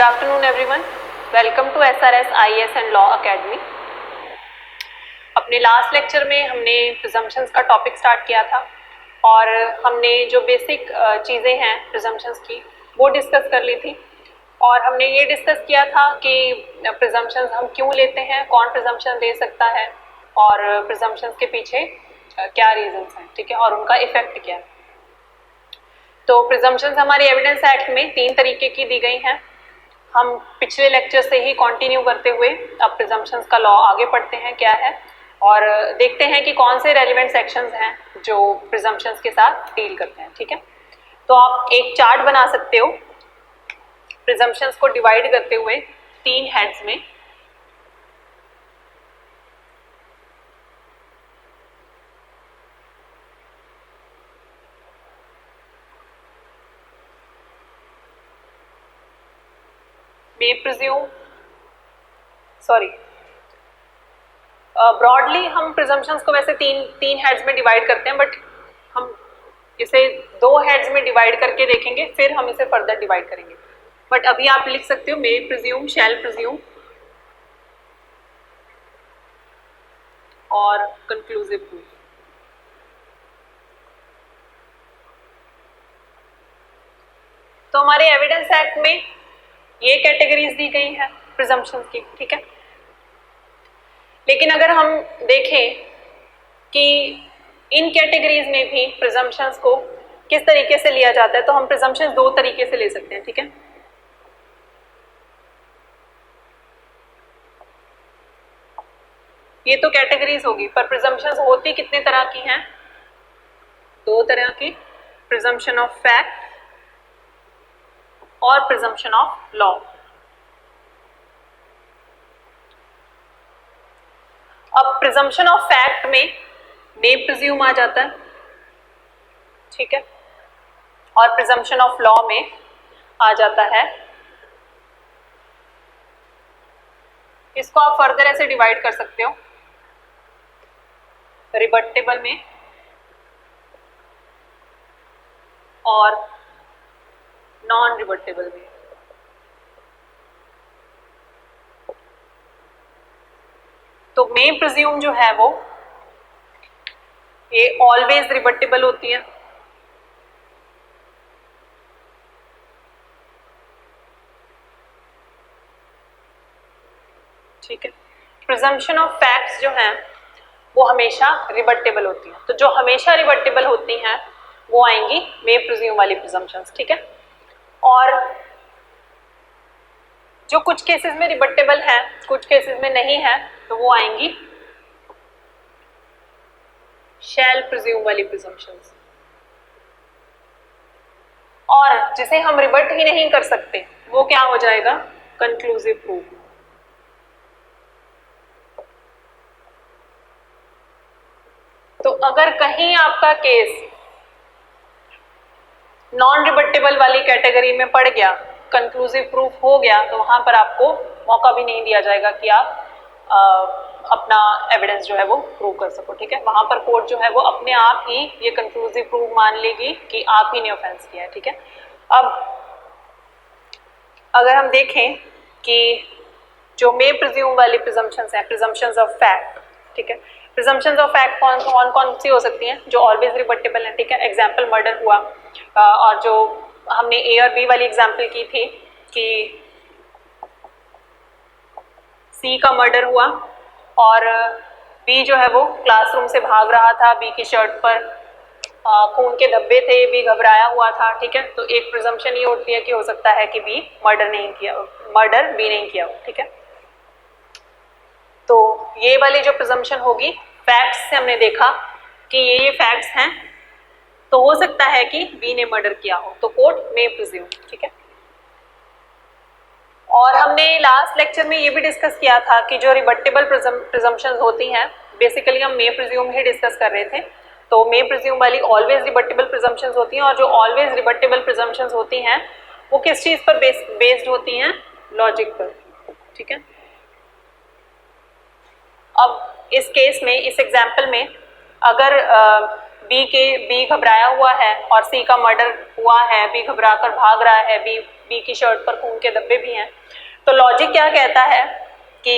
Good afternoon everyone. Welcome to SRS IAS and Law Academy. अपने last lecture में हमने presumptions का topic start किया था और हमने जो बेसिक चीज़ें हैं प्रिजम्पशंस की वो डिस्कस कर ली थी और हमने ये डिस्कस किया था कि प्रिजम्पशंस हम क्यों लेते हैं, कौन प्रिजम्पशन दे सकता है और प्रिजम्पशंस के पीछे क्या रीजंस हैं, ठीक है, और उनका इफेक्ट क्या है। तो प्रिजम्पशंस हमारी एविडेंस एक्ट में 3 तरीके की दी गई हैं। हम पिछले लेक्चर से ही कंटिन्यू करते हुए अब प्रिजम्पशंस का लॉ आगे पढ़ते हैं क्या है और देखते हैं कि कौन से रेलिवेंट सेक्शंस हैं जो प्रिजम्पशंस के साथ डील करते हैं, ठीक है। तो आप एक चार्ट बना सकते हो प्रिजम्पशंस को डिवाइड करते हुए 3 हेड्स में। may presume, ब्रॉडली हम प्रिजम्पशंस को वैसे तीन हेड्स में डिवाइड करते हैं, बट हम इसे 2 हेड्स में डिवाइड करके देखेंगे, फिर हम इसे फर्दर डिवाइड करेंगे। बट अभी आप लिख सकते हो मे प्रिज्यूम, शैल प्रिज्यूम और कंक्लूसिव प्रूफ। तो हमारे एविडेंस एक्ट में ये कैटेगरीज दी गई हैं प्रिजम्पशंस की, ठीक है। लेकिन अगर हम देखें कि इन कैटेगरीज में भी प्रिजम्पशंस को किस तरीके से लिया जाता है, तो हम प्रिजम्पशंस 2 तरीके से ले सकते हैं, ठीक है। ये तो कैटेगरीज होगी, पर प्रिजम्पशंस होती कितने तरह की हैं? 2 तरह की, प्रिजम्पशन ऑफ फैक्ट और प्रिजम्पशन ऑफ लॉ। अब प्रिजम्पशन ऑफ फैक्ट में मे प्रिज्यूम आ जाता है, ठीक है, और प्रिजम्पशन ऑफ लॉ में आ जाता है, इसको आप फर्दर ऐसे डिवाइड कर सकते हो, रिबटेबल में और नॉन रिबटेबल में। तो मे प्रिज्यूम जो है वो ये ऑलवेज रिबटेबल होती है, ठीक है। प्रिजम्पशन ऑफ फैक्ट्स जो हैं वो हमेशा रिबटेबल होती हैं, तो जो हमेशा रिबटेबल होती हैं वो आएंगी मे प्रिज्यूम वाली प्रिजम्पशंस, ठीक है। और जो कुछ केसेस में रिबटेबल है, कुछ केसेस में नहीं है, तो वो आएंगी शैल प्रिज्यूम वाली प्रिजम्पशंस। और जिसे हम रिबट ही नहीं कर सकते वो क्या हो जाएगा? Conclusive proof. तो अगर कहीं आपका केस नॉन रिबटेबल वाली कैटेगरी में पड़ गया, कंक्लूसिव प्रूफ हो गया, तो वहां पर आपको मौका भी नहीं दिया जाएगा कि आप अपना एविडेंस जो है वो प्रूव कर सको, ठीक है। वहां पर कोर्ट जो है वो अपने आप ही ये कंक्लूसिव प्रूफ मान लेगी कि आप ही ने ऑफेंस किया है, ठीक है। अब अगर हम देखें कि जो मे प्रिज्यूम वाली प्रिजम्पशंस हैं, प्रिजम्पशंस ऑफ फैक्ट, ठीक है, प्रिजम्पशंस ऑफ फैक्ट कौन सी हो सकती हैं? जो ऑलवेज रिबटेबल है, ठीक है। एग्जाम्पल मर्डर हुआ, और जो हमने ए और बी वाली एग्जाम्पल की थी कि सी का मर्डर हुआ और बी जो है वो क्लासरूम से भाग रहा था, बी की शर्ट पर खून के धब्बे थे, बी घबराया हुआ था, ठीक है। तो एक प्रिजम्पशन ये उठती है कि हो सकता है कि बी मर्डर बी नहीं किया, ठीक है। तो ये वाली जो प्रिजम्पशन होगी, फैक्ट्स से हमने देखा कि ये फैक्ट्स हैं, तो हो सकता है कि बी ने मर्डर किया हो, तो कोर्ट मे प्रिज्यूम, ठीक है। और हमने लास्ट लेक्चर में ये भी डिस्कस किया था कि जो रिबटेबल प्रिजम्पशंस होती हैं, बेसिकली हम मे प्रिज्यूम ही डिस्कस कर रहे थे, तो मे प्रिज्यूम वाली ऑलवेज रिबटेबल प्रिजम्पशंस होती हैं, और जो ऑलवेज रिबटेबल प्रिजम्पशंस होती हैं वो किस चीज़ पर बेस्ड होती हैं? लॉजिक पर, ठीक है। अब इस केस में, इस एग्जाम्पल में, अगर बी घबराया हुआ है और सी का मर्डर हुआ है, बी घबराकर भाग रहा है, बी बी की शर्ट पर खून के धब्बे भी हैं। तो लॉजिक क्या कहता है कि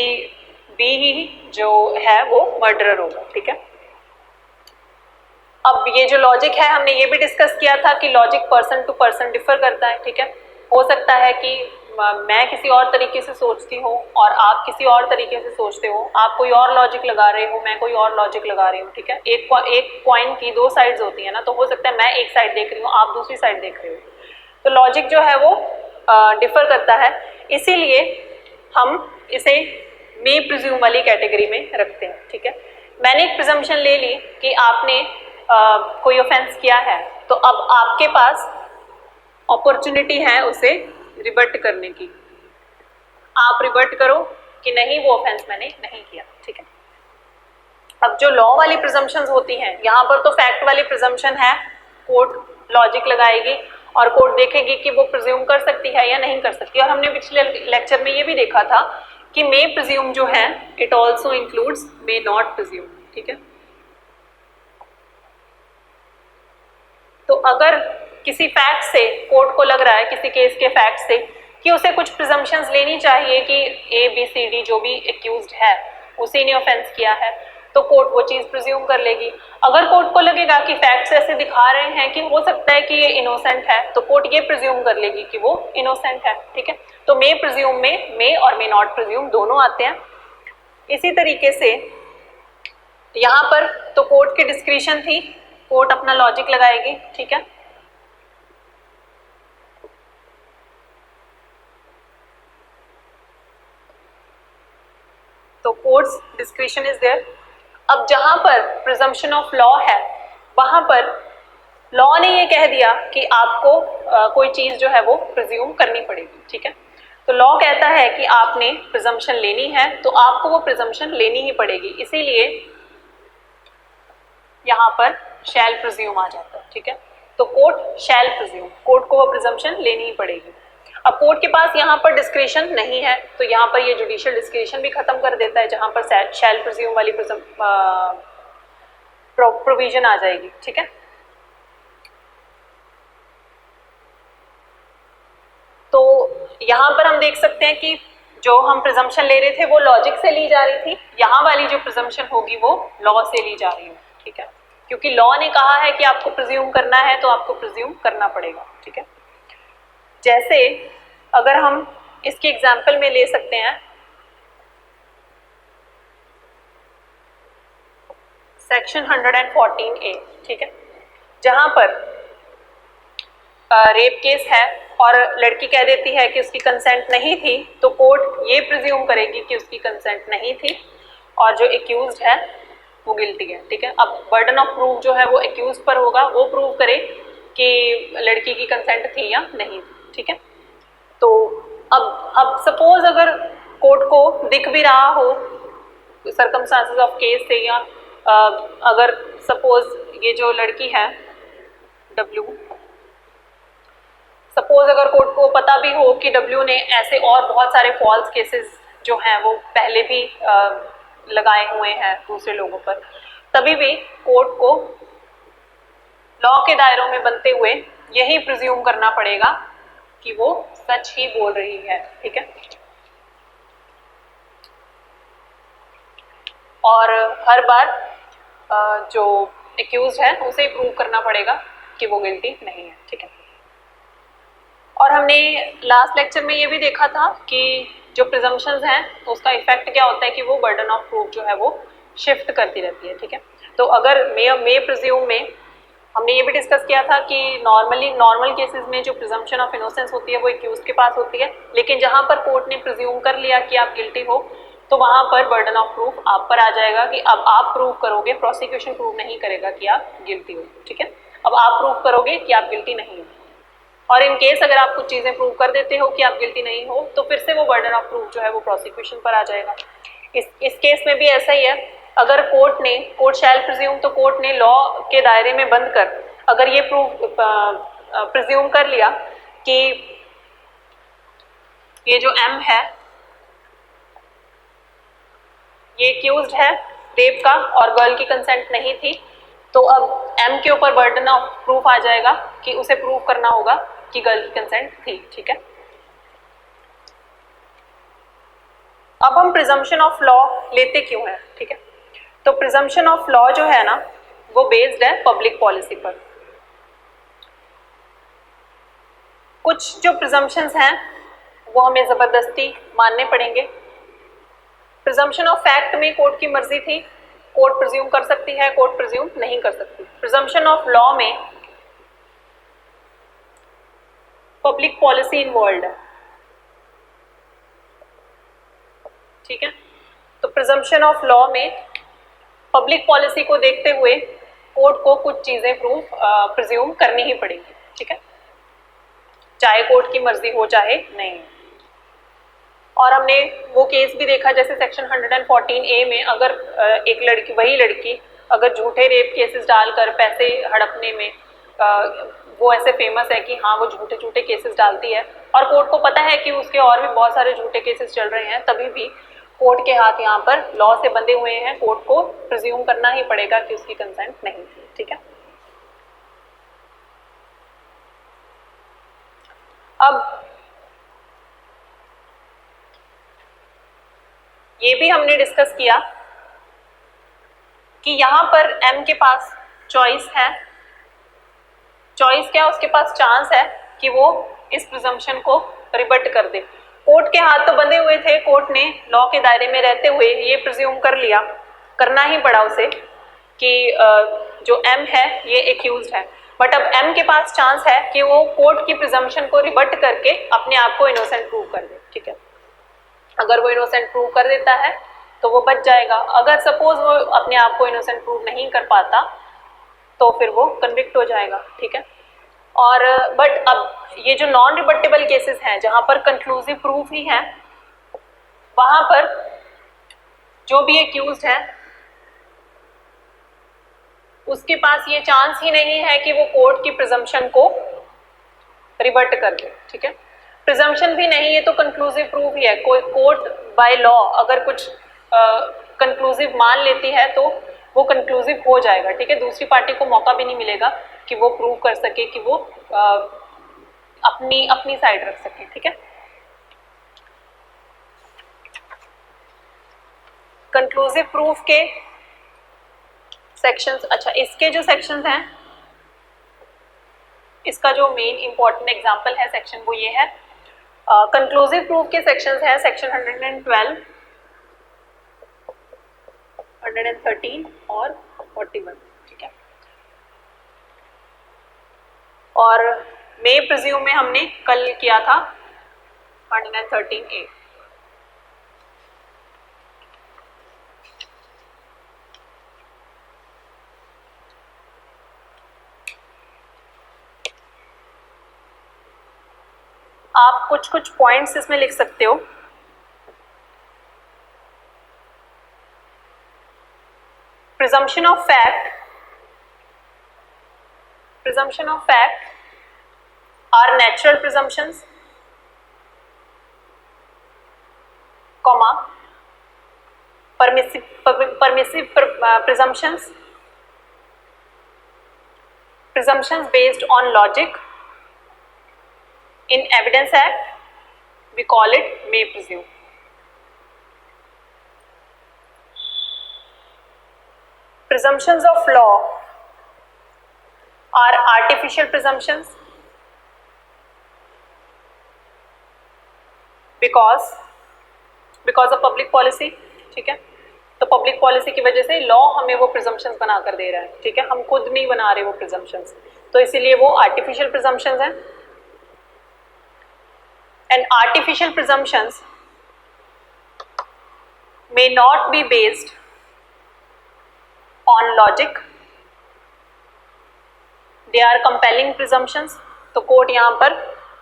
बी ही जो है वो मर्डरर होगा, ठीक है। अब ये जो लॉजिक है हमने ये भी डिस्कस किया था कि logic person to person differ करता है, ठीक है। हो सकता है कि मैं किसी और तरीके से सोचती हूँ और आप किसी और तरीके से सोचते हो, आप कोई और लॉजिक लगा रहे हो, मैं कोई और लॉजिक लगा रही हूँ, ठीक है। एक कॉइन की दो साइड्स होती है ना, तो हो सकता है मैं एक साइड देख रही हूँ, आप दूसरी साइड देख रहे हो, तो लॉजिक जो है वो डिफर करता है। इसीलिए हम इसे मे प्रिज्यूम वाली कैटेगरी में रखते हैं, ठीक है। मैंने एक प्रिजम्पशन ले ली कि आपने कोई ऑफेंस किया है, तो अब आपके पास अपॉर्चुनिटी है उसे रिबट करने की। आप रिबट करो कि नहीं वो ऑफेंस मैंने नहीं किया, ठीक है। अब जो लॉ वाली प्रिजम्पशंस होती हैं, यहाँ पर तो फैक्ट वाली प्रिजम्पशन है, कोर्ट लॉजिक लगाएगी और कोर्ट देखेगी कि वो प्रिज्यूम कर सकती है या नहीं कर सकती। और हमने पिछले लेक्चर में ये भी देखा था कि मे प्रिज्यूम जो है it also includes may not presume, ठीक है। तो अगर किसी फैक्ट से कोर्ट को लग रहा है, किसी केस के फैक्ट से, कि उसे कुछ प्रिजम्पशंस लेनी चाहिए कि ए बी सी डी जो भी एक्यूज्ड है उसी ने ऑफेंस किया है, तो कोर्ट वो चीज प्रिज्यूम कर लेगी। अगर कोर्ट को लगेगा कि फैक्ट्स ऐसे दिखा रहे हैं कि हो सकता है कि ये इनोसेंट है, तो कोर्ट ये प्रिज्यूम कर लेगी कि वो इनोसेंट है, ठीक है। तो मे प्रिज्यूम में मे और मे नॉट प्रिज्यूम दोनों आते हैं। इसी तरीके से यहाँ पर तो कोर्ट की डिस्क्रिशन थी, कोर्ट अपना लॉजिक लगाएगी, ठीक है। तो कोर्ट्स डिस्क्रिशन इज देयर। अब जहां पर प्रिजम्पशन ऑफ लॉ है, वहां पर लॉ ने ये कह दिया कि आपको कोई चीज जो है वो प्रिज्यूम करनी पड़ेगी, ठीक है। तो लॉ कहता है कि आपने प्रिजम्पशन लेनी है, तो आपको वो प्रिजम्पशन लेनी ही पड़ेगी, इसीलिए यहाँ पर शैल प्रिज्यूम आ जाता है, ठीक है। तो कोर्ट शैल प्रिज्यूम, कोर्ट को वो प्रिजम्पशन लेनी ही पड़ेगी। अब कोर्ट के पास यहाँ पर डिस्क्रिशन नहीं है, तो यहाँ पर ये जुडिशियल डिस्क्रिशन भी खत्म कर देता है, जहाँ पर शैल प्रिज्यूम वाली प्रोविजन आ जाएगी, ठीक है। तो यहाँ पर हम देख सकते हैं कि जो हम प्रिजम्पशन ले रहे थे वो लॉजिक से ली जा रही थी, यहाँ वाली जो प्रिजम्पशन होगी वो लॉ से ली जा रही है, ठीक है। क्योंकि लॉ ने कहा है कि आपको प्रिज्यूम करना है, तो आपको प्रिज्यूम करना पड़ेगा, ठीक है। जैसे अगर हम इसकी एग्जाम्पल में ले सकते हैं सेक्शन 114A, ठीक है, जहां पर रेप केस है और लड़की कह देती है कि उसकी कंसेंट नहीं थी, तो कोर्ट ये प्रिज्यूम करेगी कि उसकी कंसेंट नहीं थी और जो एक्यूज्ड है वो गिल्टी है, ठीक है। अब बर्डन ऑफ प्रूफ जो है वो एक्यूज्ड पर होगा, वो प्रूव करे कि लड़की की कंसेंट थी या नहीं थी, ठीक है। तो अब सपोज अगर कोर्ट को दिख भी रहा हो सर्कमस्टांसेस ऑफ केस से, या अगर सपोज ये जो लड़की है डब्ल्यू, सपोज अगर कोर्ट को पता भी हो कि डब्ल्यू ने ऐसे और बहुत सारे फॉल्स केसेस जो हैं वो पहले भी लगाए हुए हैं दूसरे लोगों पर, तभी भी कोर्ट को लॉ के दायरों में बनते हुए यही प्रिज्यूम करना पड़ेगा कि वो सच ही बोल रही है, ठीक है। और हर बार जो एक्यूज है उसे प्रूव करना पड़ेगा कि वो गिल्टी नहीं है, ठीक है। और हमने लास्ट लेक्चर में ये भी देखा था कि जो प्रिजम्पशंस हैं तो उसका इफेक्ट क्या होता है कि वो बर्डन ऑफ प्रूफ जो है वो शिफ्ट करती रहती है, ठीक है। तो अगर मे प्रिज्यूम में हमने ये भी डिस्कस किया था कि नॉर्मल केसेस में जो प्रिजम्पशन ऑफ इनोसेंस होती है वो एक्यूज के पास होती है, लेकिन जहां पर कोर्ट ने प्रिज्यूम कर लिया कि आप गिल्टी हो, तो वहां पर बर्डन ऑफ प्रूफ आप पर आ जाएगा कि अब आप प्रूव करोगे, प्रोसिक्यूशन प्रूव नहीं करेगा कि आप गिल्टी हो, ठीक है। अब आप प्रूव करोगे कि आप गिल्टी नहीं हो, और इन केस अगर आप कुछ चीजें प्रूव कर देते हो कि आप गिल्टी नहीं हो, तो फिर से वो बर्डन ऑफ प्रूफ जो है वो प्रोसिक्यूशन पर आ जाएगा। इस केस में भी ऐसा ही है, अगर कोर्ट शैल प्रिज्यूम, तो कोर्ट ने लॉ के दायरे में बंद कर अगर ये प्रिज्यूम कर लिया कि ये जो एम है ये एक्यूज्ड है रेप का और गर्ल की कंसेंट नहीं थी, तो अब एम के ऊपर बर्डन ऑफ प्रूफ आ जाएगा कि उसे प्रूव करना होगा कि गर्ल की कंसेंट थी, ठीक है। अब हम प्रिजम्पशन ऑफ लॉ लेते क्यों हैं, ठीक है। तो प्रिजम्पशन ऑफ लॉ जो है ना वो बेस्ड है पब्लिक पॉलिसी पर। कुछ जो प्रिजम्पशंस हैं वो हमें जबरदस्ती मानने पड़ेंगे। प्रिजम्पशन ऑफ फैक्ट में कोर्ट की मर्जी थी, कोर्ट प्रिज्यूम कर सकती है, कोर्ट प्रिज्यूम नहीं कर सकती। प्रिजम्पशन ऑफ लॉ में पब्लिक पॉलिसी इन्वॉल्व है, ठीक है। तो प्रिजम्पशन ऑफ लॉ में पब्लिक पॉलिसी को देखते हुए कोर्ट को कुछ चीजें प्रिज्यूम करनी ही पड़ेंगी, ठीक है, चाहे कोर्ट की मर्जी हो चाहे नहीं। और हमने वो केस भी देखा जैसे सेक्शन 114A में अगर एक लड़की, वही लड़की अगर झूठे रेप केसेस डालकर पैसे हड़पने में वो ऐसे फेमस है कि हाँ वो झूठे झूठे केसेस डालती है और कोर्ट को पता है कि उसके और भी बहुत सारे झूठे केसेस चल रहे हैं, तभी भी कोर्ट के हाथ यहाँ पर लॉ से बंधे हुए हैं, कोर्ट को प्रिज्यूम करना ही पड़ेगा कि उसकी कंसेंट नहीं थी, ठीक है। अब ये भी हमने डिस्कस किया कि यहाँ पर एम के पास चॉइस है। चॉइस क्या, उसके पास चांस है कि वो इस प्रिजम्पशन को रिबट कर दे। कोर्ट के हाथ तो बंधे हुए थे, कोर्ट ने लॉ के दायरे में रहते हुए ये प्रिज्यूम कर लिया, करना ही पड़ा उसे कि जो एम है ये एक्यूज्ड है। बट अब एम के पास चांस है कि वो कोर्ट की प्रिजम्पशन को रिबट करके अपने आप को इनोसेंट प्रूव कर दे, ठीक है। अगर वो इनोसेंट प्रूव कर देता है तो वो बच जाएगा, अगर सपोज वो अपने आप को इनोसेंट प्रूव नहीं कर पाता तो फिर वो कन्विक्ट हो जाएगा, ठीक है। और बट अब ये जो नॉन रिबटेबल केसेस हैं जहां पर कंक्लूसिव प्रूफ ही है, वहां पर जो भी एक्यूज्ड है उसके पास ये चांस ही नहीं है कि वो कोर्ट की प्रिजम्पशन को रिबट कर दे, ठीक है। प्रिजम्पशन भी नहीं, ये तो कंक्लूसिव प्रूफ ही है। कोई कोर्ट बाय लॉ अगर कुछ कंक्लूसिव मान लेती है तो वो कंक्लूसिव हो जाएगा, ठीक है। दूसरी पार्टी को मौका भी नहीं मिलेगा कि वो प्रूव कर सके, कि वो अपनी साइड रख सके, ठीक है। कंक्लूसिव प्रूफ के सेक्शंस, अच्छा इसके जो सेक्शंस हैं, इसका जो मेन इंपॉर्टेंट एग्जांपल है सेक्शन वो ये है। कंक्लूसिव प्रूफ के सेक्शंस हैं सेक्शन 112, 113 और 41, ठीक है। और मे प्रिज्यूम में हमने कल किया था 113A। आप कुछ कुछ पॉइंट्स इसमें लिख सकते हो। Presumption of fact are natural presumptions, comma permissive presumptions, presumptions based on logic. In Evidence Act, we call it may presume. Presumptions of law are artificial presumptions because of public policy, ठीक है। तो public policy की वजह से law हमें वो presumptions बना कर दे रहा है, ठीक है, हम खुद नहीं बना रहे वो प्रिजम्पशंस, तो इसीलिए वो आर्टिफिशियल प्रिजम्पशंस हैं। And artificial presumptions may not be based on logic. They are compelling presumptions. तो कोर्ट यहाँ पर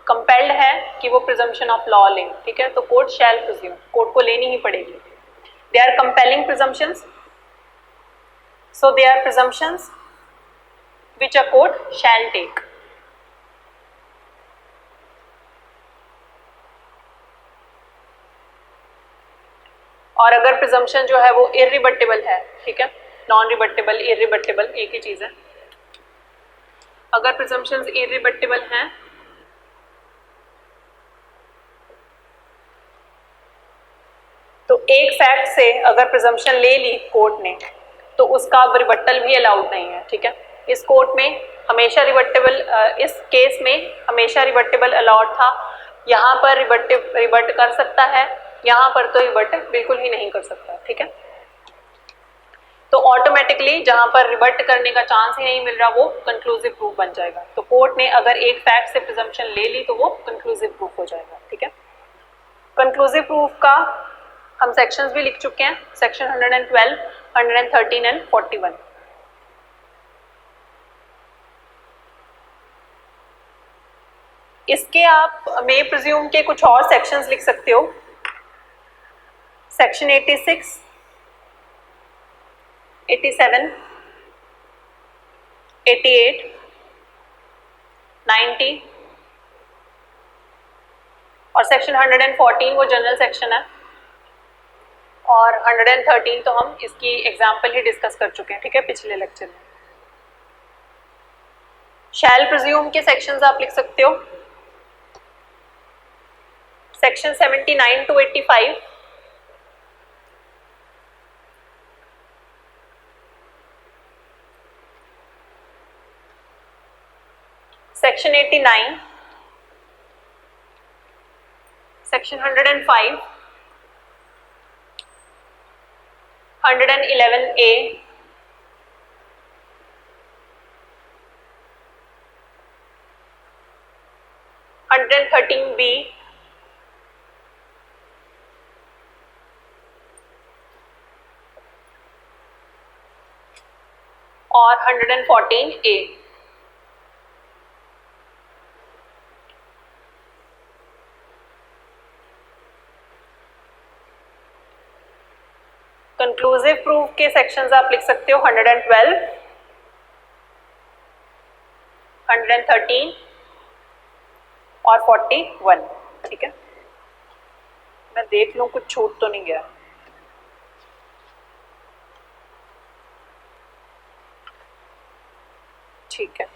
compelled है कि वो presumption of law ले, ठीक है, तो कोर्ट shall presume, कोर्ट को लेनी ही पड़ेगी। They are compelling presumptions. So they are presumptions which a court shall take. और अगर प्रिजम्पशन जो है वो इररिबटेबल है, ठीक है, नॉन रिबटेबल, इररिबटेबल एक ही चीज है। अगर प्रिजम्पशंस इररिबटेबल हैं तो से अगर प्रिजम्पशन ले ली कोर्ट ने तो उसका रिबट्टल भी अलाउड नहीं है, ठीक है। इस कोर्ट में हमेशा रिबट्टेबल, इस केस में हमेशा रिबट्टेबल अलाउड था, यहाँ पर रिबट कर सकता है, यहाँ पर तो रिबट बिल्कुल ही नहीं कर सकता, ठीक है। तो ऑटोमेटिकली जहाँ पर रिबट करने का चांस ही नहीं मिल रहा वो कंक्लूसिव प्रूफ बन जाएगा। तो कोर्ट ने अगर एक फैक्ट से प्रिजम्पशन ले ली तो वो कंक्लूसिव प्रूफ हो जाएगा, ठीक है। कंक्लूसिव प्रूफ का हम सेक्शंस भी लिख चुके हैं, सेक्शन 112, 113 एंड 41। इसके आप मे प्रिज्यूम के कुछ और सेक्शंस लिख सकते हो। सेक्शन 86, 87, 88, 90 और सेक्शन 114 वो जनरल सेक्शन है, और 113 तो हम इसकी एग्जाम्पल ही डिस्कस कर चुके हैं, ठीक है, पिछले लेक्चर में। शैल प्रिज्यूम के सेक्शंस आप लिख सकते हो, section 79 to 85, section 89, section 105, 111A, 113B, और 114A। कंक्लूसिव प्रूफ के सेक्शंस आप लिख सकते हो 112, 113 और 41, ठीक है। मैं देख लूं कुछ छूट तो नहीं गया। ठीक है,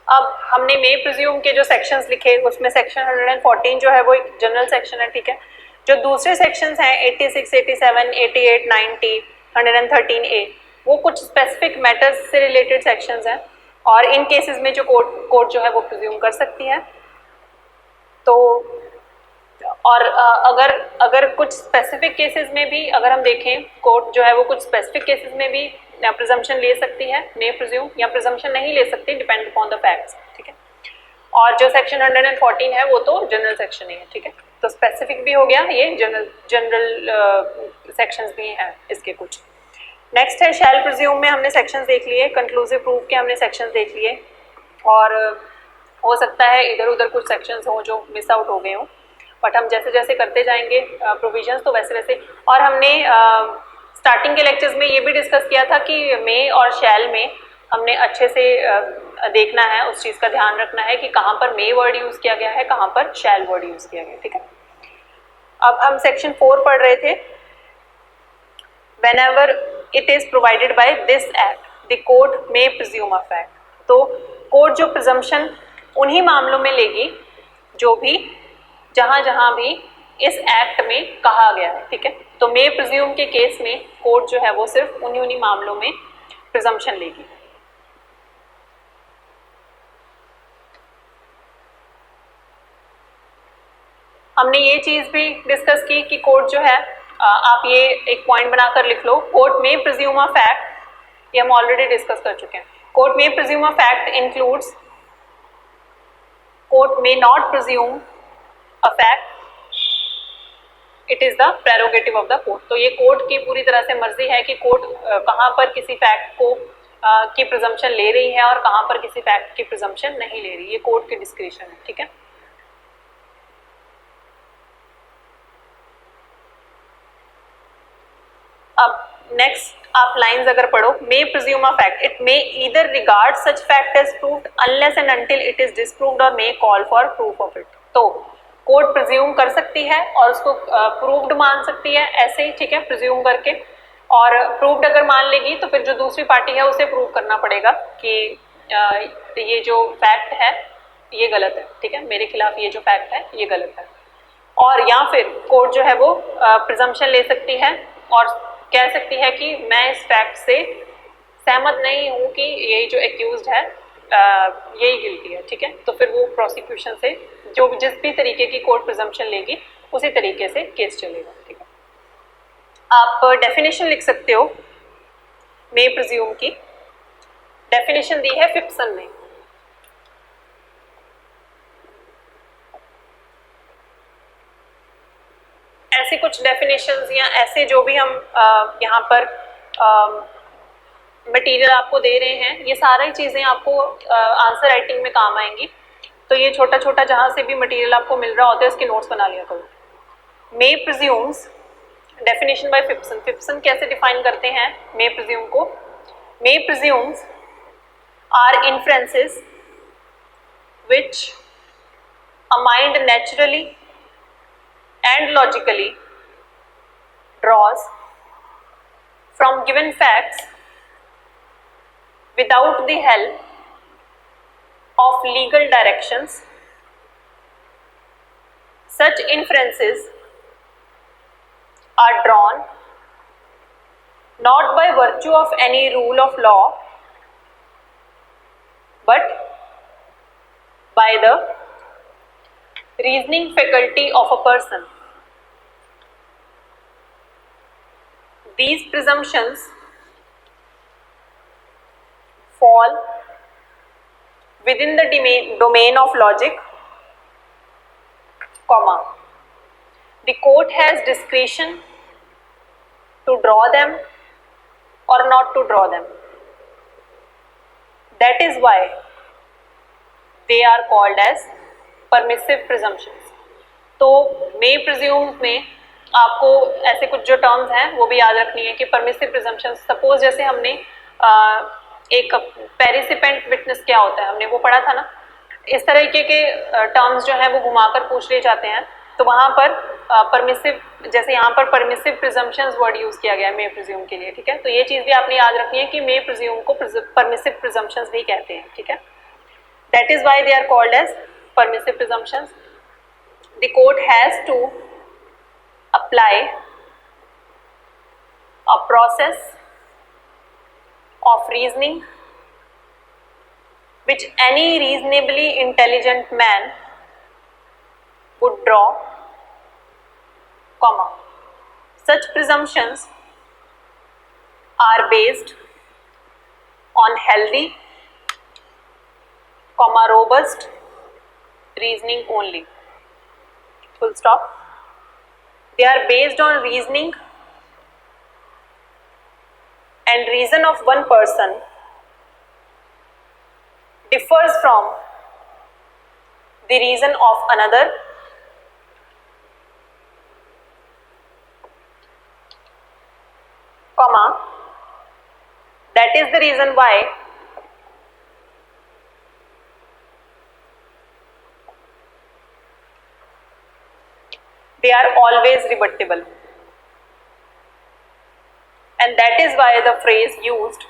अब हमने मे प्रिज्यूम के जो सेक्शंस लिखे उसमें सेक्शन 114 जो है वो एक जनरल सेक्शन है, ठीक है। जो दूसरे सेक्शंस हैं 86, 87, 88, 90, 113A वो कुछ स्पेसिफिक मैटर्स से रिलेटेड सेक्शंस हैं, और इन केसेस में जो कोर्ट जो है वो प्रिज्यूम कर सकती है। तो और अगर कुछ स्पेसिफिक केसेस में भी अगर हम देखें, कोर्ट जो है वो कुछ स्पेसिफिक केसेस में भी प्रिजम्पशन ले सकती है, मे प्रिज्यूम, या प्रिजम्पशन नहीं ले सकती, डिपेंड अपॉन द फैक्ट्स, ठीक है। और जो सेक्शन 114 है वो तो जनरल सेक्शन ही है, ठीक है। तो स्पेसिफिक भी हो गया, ये जनरल सेक्शंस भी हैं इसके कुछ। नेक्स्ट है शैल प्रिज्यूम में हमने सेक्शंस देख लिए, कंक्लूसिव प्रूफ के हमने सेक्शंस देख लिए, और हो सकता है इधर उधर कुछ सेक्शंस हों जो मिस आउट हो गए हों, बट हम जैसे जैसे करते जाएंगे प्रोविजंस तो वैसे वैसे। और हमने स्टार्टिंग के लेक्चर्स में ये भी डिस्कस किया था कि मे और शैल में हमने अच्छे से देखना है, उस चीज़ का ध्यान रखना है कि कहाँ पर मे वर्ड यूज़ किया गया है, कहाँ पर शैल वर्ड यूज़ किया गया है, ठीक है। अब हम सेक्शन 4 पढ़ रहे थे। Whenever it is provided by this act, the court may presume a fact। तो कोर्ट जो प्रिजम्पशन उन्हीं मामलों में लेगी जो भी जहाँ जहाँ भी इस एक्ट में कहा गया है, ठीक है। तो मे प्रिज्यूम के केस में कोर्ट जो है वो सिर्फ उन्हीं मामलों में प्रिजम्पशन लेगी। हमने ये चीज भी डिस्कस की कि कोर्ट जो है, आप ये एक पॉइंट बनाकर लिख लो, court may presume a fact, ये हम ऑलरेडी डिस्कस कर चुके हैं। Court may presume a fact includes, court may not presume a fact, it is the prerogative of the court. तो ये कोर्ट की पूरी तरह से मर्जी है कि कोर्ट कहाँ पर किसी फैक्ट को की प्रिजम्पशन ले रही है और कहाँ पर किसी फैक्ट की प्रिजम्पशन नहीं ले रही, ये कोर्ट की डिस्क्रिशन है, ठीक है। अब नेक्स्ट आप लाइंस अगर पढ़ो, may presume a fact, it may either regard such fact as proved unless and until it is disproved और may call for proof of it. तो कोर्ट प्रिज्यूम कर सकती है और उसको प्रूव्ड मान सकती है ऐसे ही, ठीक है, प्रिज्यूम करके, और प्रूव्ड अगर मान लेगी तो फिर जो दूसरी पार्टी है उसे प्रूव करना पड़ेगा कि ये जो फैक्ट है ये गलत है, ठीक है, मेरे खिलाफ ये जो फैक्ट है ये गलत है। और या फिर कोर्ट जो है वो प्रिजम्पशन ले सकती है और कह सकती है कि मैं इस फैक्ट से सहमत नहीं हूँ कि ये जो एक्यूज्ड है यही गिल्टी है, ठीक है। तो फिर वो प्रोसिक्यूशन से जो जिस भी तरीके की कोर्ट प्रिजम्पशन लेगी उसी तरीके से केस चलेगा, ठीक है। आप डेफिनेशन लिख सकते हो मे प्रिज्यूम की, डेफिनेशन दी है फिप्सन ने। ऐसे कुछ डेफिनेशंस या ऐसे जो भी हम यहाँ पर मटेरियल आपको दे रहे हैं, ये सारी चीज़ें आपको आंसर राइटिंग में काम आएंगी। तो ये छोटा छोटा जहाँ से भी मटेरियल आपको मिल रहा होता है उसके नोट्स बना लिया करो। May presumes, definition by Phipson. Phipson कैसे डिफाइन करते हैं मे प्रिज्यूम को? May presumes are inferences which a mind naturally and logically draws from given facts without the help of legal directions. Such inferences are drawn not by virtue of any rule of law but by the reasoning faculty of a person. These presumptions fall within the domain of logic, comma. The court has discretion to draw them or not to draw them. That is why they are called as permissive presumptions. तो may presume में आपको ऐसे कुछ जो terms हैं वो भी याद रखनी है कि permissive presumptions, सपोज जैसे हमने एक पेरिसिपेंट विटनेस क्या होता है हमने वो पढ़ा था ना, इस तरीके के टर्म्स जो हैं वो घुमाकर पूछ लिए जाते हैं। तो वहाँ पर परमिसिव, जैसे यहाँ पर परमिसिव प्रिजम्पशंस वर्ड यूज़ किया गया है मे प्रिज्यूम के लिए, ठीक है। तो ये चीज़ भी आपने याद रखनी है कि मे प्रिज्यूम को परमिसिव प्रिजम्पशंस भी कहते हैं, ठीक है। That is why they are called as permissive presumptions. The court has to apply a process of reasoning which any reasonably intelligent man would draw, comma. Such presumptions are based on healthy, comma, robust reasoning only. Full stop. They are based on reasoning and reason of one person differs from the reason of another, comma, that is the reason why they are always rebuttable. And that is why the phrase used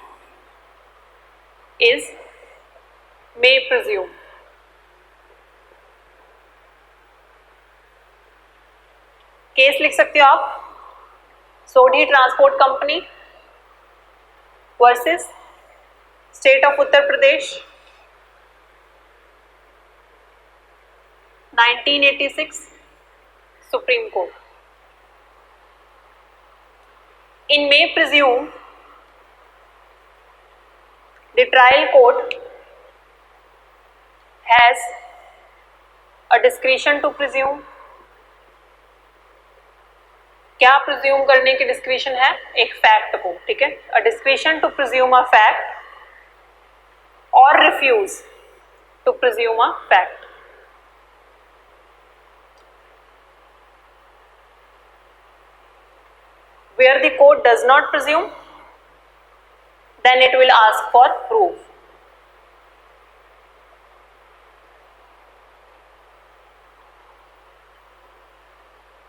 is may presume. Case लिख सकते हो आप, Sodhi transport company versus state of Uttar Pradesh 1986 supreme court. In may presume, the trial court has a discretion to presume. क्या presume करने की discretion है? एक fact को, ठीक है? A discretion to presume a fact or refuse to presume a fact. Where the court does not presume, then it will ask for proof.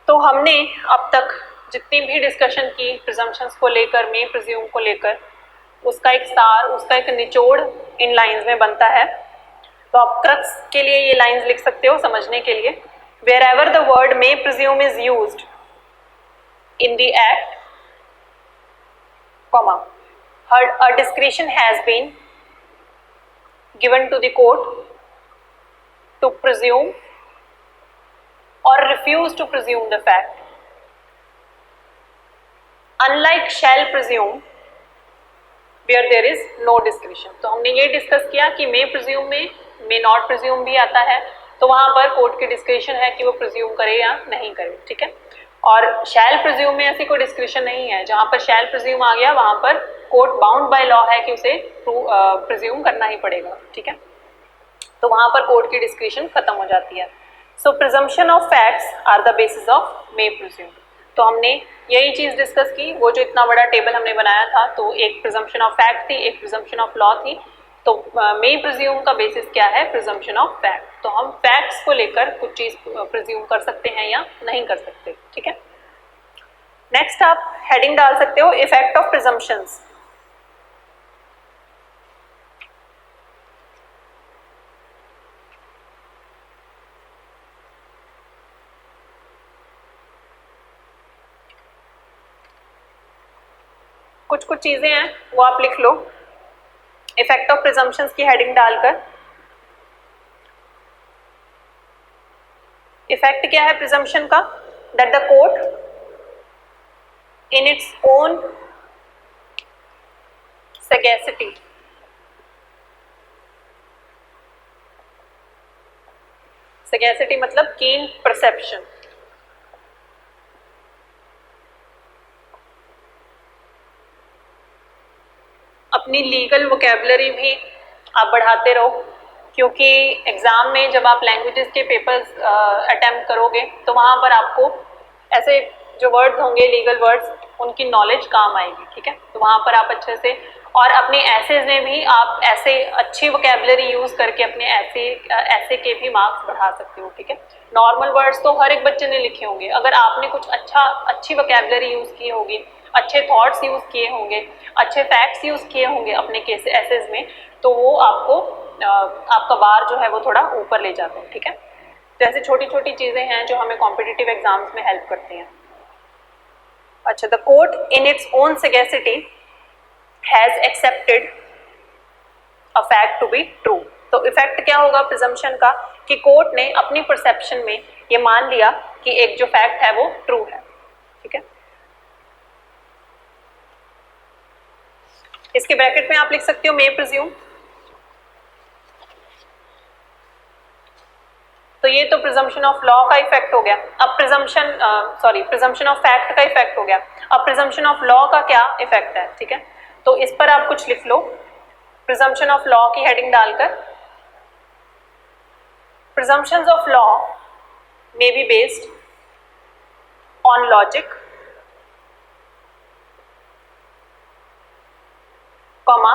तो हमने अब तक जितनी भी डिस्कशन की प्रिजम्पशंस को लेकर, मे प्रिज्यूम को लेकर, उसका एक सार, उसका एक निचोड़ इन लाइंस में बनता है। तो आप क्रक्स के लिए ये लाइंस लिख सकते हो समझने के लिए wherever the word may presume is used in the act, comma, a discretion has been given to the court to presume or refuse to presume the fact, unlike shall presume where there is no discretion. तो हमने ये discuss किया कि may presume में may not presume भी आता है, तो वहां पर कोर्ट की डिस्क्रिशन है कि वो प्रिज्यूम करे या नहीं करे, ठीक है। और शैल प्रिज्यूम में ऐसी कोई डिस्क्रिशन नहीं है, जहां पर शैल प्रिज्यूम आ गया वहां पर कोर्ट बाउंड बाय लॉ है कि उसे प्रिज्यूम करना ही पड़ेगा, ठीक है। तो वहां पर कोर्ट की डिस्क्रिशन खत्म हो जाती है। So presumption of facts are the basis of may presume. तो हमने यही चीज डिस्कस की, वो जो इतना बड़ा टेबल हमने बनाया था, तो एक प्रिजम्पशन ऑफ फैक्ट थी, एक प्रिजम्पशन ऑफ लॉ थी। तो मे प्रिज्यूम का बेसिस क्या है? Presumption of fact. तो हम फैक्ट्स को लेकर कुछ चीज प्रिज्यूम कर सकते हैं या नहीं कर सकते, ठीक है। नेक्स्ट आप हेडिंग डाल सकते हो इफेक्ट ऑफ प्रिजम्पशंस। कुछ कुछ चीजें हैं वो आप लिख लो इफेक्ट ऑफ प्रिजम्पशंस की हेडिंग डालकर। इफेक्ट क्या है प्रिजम्पशन का? That the court in its own sagacity sagacity मतलब keen perception, अपनी लीगल वोकेबलरी भी आप बढ़ाते रहो, क्योंकि एग्जाम में जब आप लैंग्वेजेस के पेपर्स अटेम्प्ट करोगे तो वहाँ पर आपको ऐसे जो वर्ड्स होंगे लीगल वर्ड्स उनकी नॉलेज काम आएगी, ठीक है। तो वहाँ पर आप अच्छे से, और अपने एसेज में भी आप ऐसे अच्छी वोकेबलरी यूज़ करके अपने ऐसे के भी मार्क्स बढ़ा सकते हो, ठीक है। नॉर्मल वर्ड्स तो हर एक बच्चे ने लिखे होंगे, अगर आपने कुछ अच्छी वोकेबलरी यूज़ की होगी, अच्छे थॉट्स यूज़ किए होंगे, अच्छे फैक्ट्स यूज़ किए होंगे अपने केस एसेज में, तो वो आपको आपका बार जो है वो थोड़ा ऊपर ले जाता है, ठीक है। तो ऐसी छोटी छोटी चीज़ें हैं जो हमें कॉम्पिटिटिव एग्जाम्स में हेल्प करती हैं। अच्छा, the court in its own sagacity has accepted a fact to be true. तो इफेक्ट क्या होगा प्रिजम्पशन का? कि कोर्ट ने अपनी परसेप्शन में ये मान लिया कि एक जो फैक्ट है वो ट्रू है, ठीक है। इसके ब्रैकेट में आप लिख सकते हो मे प्रिज्यूम। तो ये तो प्रिजम्पशन ऑफ लॉ का इफेक्ट हो गया। अब प्रिजम्पशन ऑफ फैक्ट का इफेक्ट हो गया। अब प्रिजम्पशन ऑफ लॉ का क्या इफेक्ट है, ठीक है। तो इस पर आप कुछ लिख लो प्रिजम्पशन ऑफ लॉ की हेडिंग डालकर। Presumptions of law may be based on logic, comma,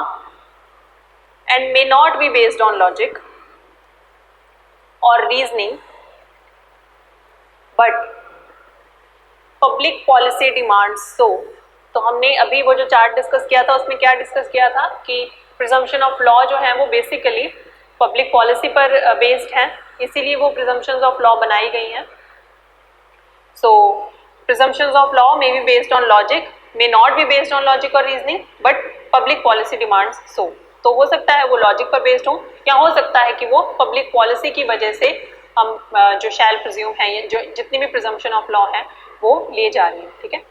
and may not be based on logic or reasoning, but public policy demands so। तो हमने अभी वो जो चार्ट डिस्कस किया था उसमें क्या डिस्कस किया था कि प्रिजम्पशन ऑफ लॉ जो है वो बेसिकली पब्लिक पॉलिसी पर बेस्ड है, इसीलिए वो प्रिजम्पशंस ऑफ लॉ बनाई गई हैं। So presumptions of law may be based on logic, may not be based on logic or reasoning, but public policy demands so। तो हो सकता है वो लॉजिक पर बेस्ड हो, या हो सकता है कि वो पब्लिक पॉलिसी की वजह से हम जो शैल प्रिज्यूम है, ये जो जितनी भी प्रिजम्पशन ऑफ लॉ है वो ले जा रही है, ठीक है।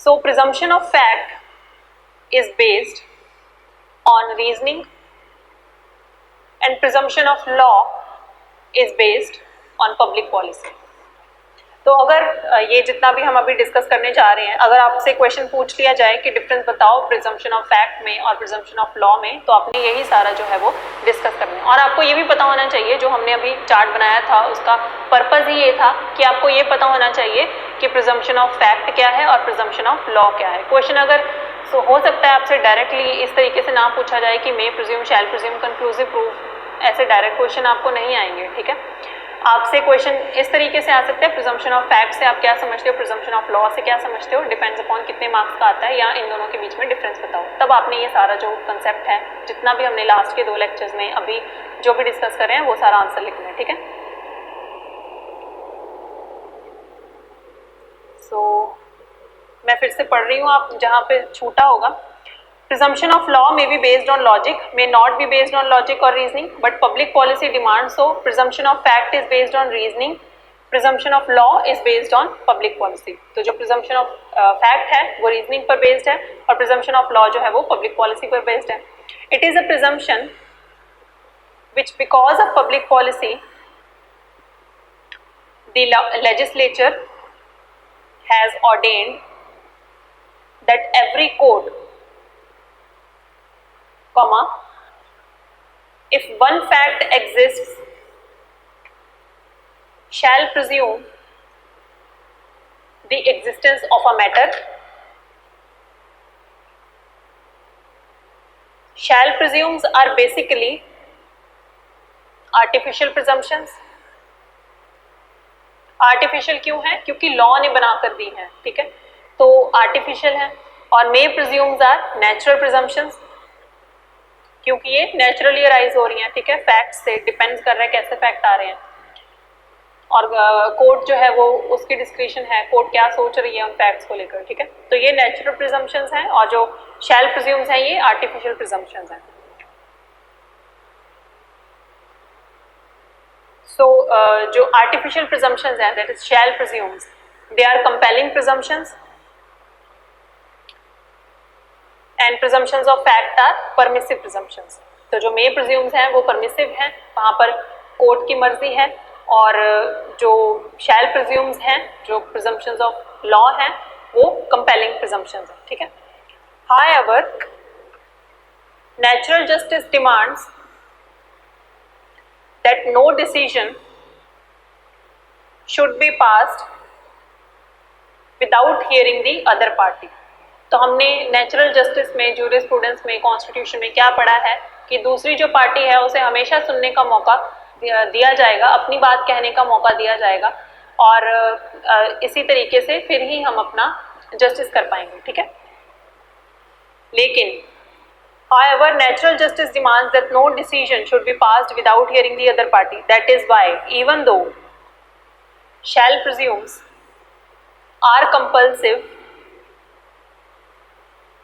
So presumption of fact is based on reasoning and presumption of law is based on public policy. तो अगर ये जितना भी हम अभी डिस्कस करने जा रहे हैं, अगर आपसे क्वेश्चन पूछ लिया जाए कि डिफरेंस बताओ प्रिजम्पशन ऑफ फैक्ट में और प्रिजम्पशन ऑफ लॉ में, तो आपने यही सारा जो है वो डिस्कस करना है। और आपको ये भी पता होना चाहिए, जो हमने अभी चार्ट बनाया था उसका पर्पस ही ये था कि आपको ये पता होना चाहिए कि प्रिजम्पशन ऑफ फैक्ट क्या है और प्रिजम्पशन ऑफ लॉ क्या है। क्वेश्चन अगर हो सकता है आपसे डायरेक्टली इस तरीके से ना पूछा जाए कि मे प्रिज्यूम, शैल प्रिज्यूम, कंक्लूसिव प्रूफ, ऐसे डायरेक्ट क्वेश्चन आपको नहीं आएंगे, ठीक है। आपसे क्वेश्चन इस तरीके से आ सकते हैं, प्रिजम्पशन ऑफ फैक्ट से आप क्या समझते हो, प्रिजम्पशन ऑफ लॉ से क्या समझते हो, डिपेंड्स अपॉन कितने मार्क्स का आता है, या इन दोनों के बीच में डिफरेंस बताओ। तब आपने ये सारा जो कंसेप्ट है, जितना भी हमने लास्ट के 2 लेक्चर्स में अभी जो भी डिस्कस कर रहे हैं, वो सारा आंसर लिखना है, ठीक है। मैं फिर से पढ़ रही हूँ, आप जहाँ पे छूटा होगा. Presumption of law may be based on logic, may not be based on logic or reasoning, but public policy demands so. Presumption of fact is based on reasoning. Presumption of law is based on public policy. तो जो presumption of fact है वो reasoning पर based है और presumption of law जो है वो public policy पर based है. It is a presumption which, because of public policy, the legislature has ordained that every code, comma, if one fact exists, shall presume the existence of a matter. Shall presumes are basically artificial presumptions. Artificial क्यों है? क्योंकि law ने बना कर दी है, ठीक है, तो आर्टिफिशियल है. और मे प्रिज्यूम्स आर नेचुरल प्रिजम्पशंस, क्योंकि ये नेचुरली अराइज हो रही हैं, ठीक है, फैक्ट से डिपेंड कर रहे हैं कैसे फैक्ट आ रहे हैं. और कोर्ट जो है वो उसकी डिस्क्रिप्शन है, कोर्ट क्या सोच रही है उन फैक्ट्स को लेकर, ठीक है. तो ये नेचुरल प्रिजम्पशंस हैं और जो शैल प्रिज्यूम्स हैं ये आर्टिफिशियल प्रिजम्पशंस हैं. So जो artificial presumptions हैं, that is shall presumes, they are compelling presumptions and presumptions of fact are permissive presumptions. तो जो may presumes हैं वो permissive हैं, वहाँ पर कोर्ट की मर्जी है, और जो shall presumes हैं, जो presumptions of law हैं, वो compelling presumptions हैं, ठीक है. However, natural justice demands that no decision should be passed without hearing the other party. तो हमने नेचुरल जस्टिस में, जूरिस्प्रूडेंस में, कॉन्स्टिट्यूशन में क्या पढ़ा है कि दूसरी जो पार्टी है उसे हमेशा सुनने का मौका दिया जाएगा, अपनी बात कहने का मौका दिया जाएगा, और इसी तरीके से फिर ही हम अपना जस्टिस कर पाएंगे, ठीक है. लेकिन however, natural justice demands that no decision should be passed without hearing the other party. That is why, even though shall presumes are compulsive,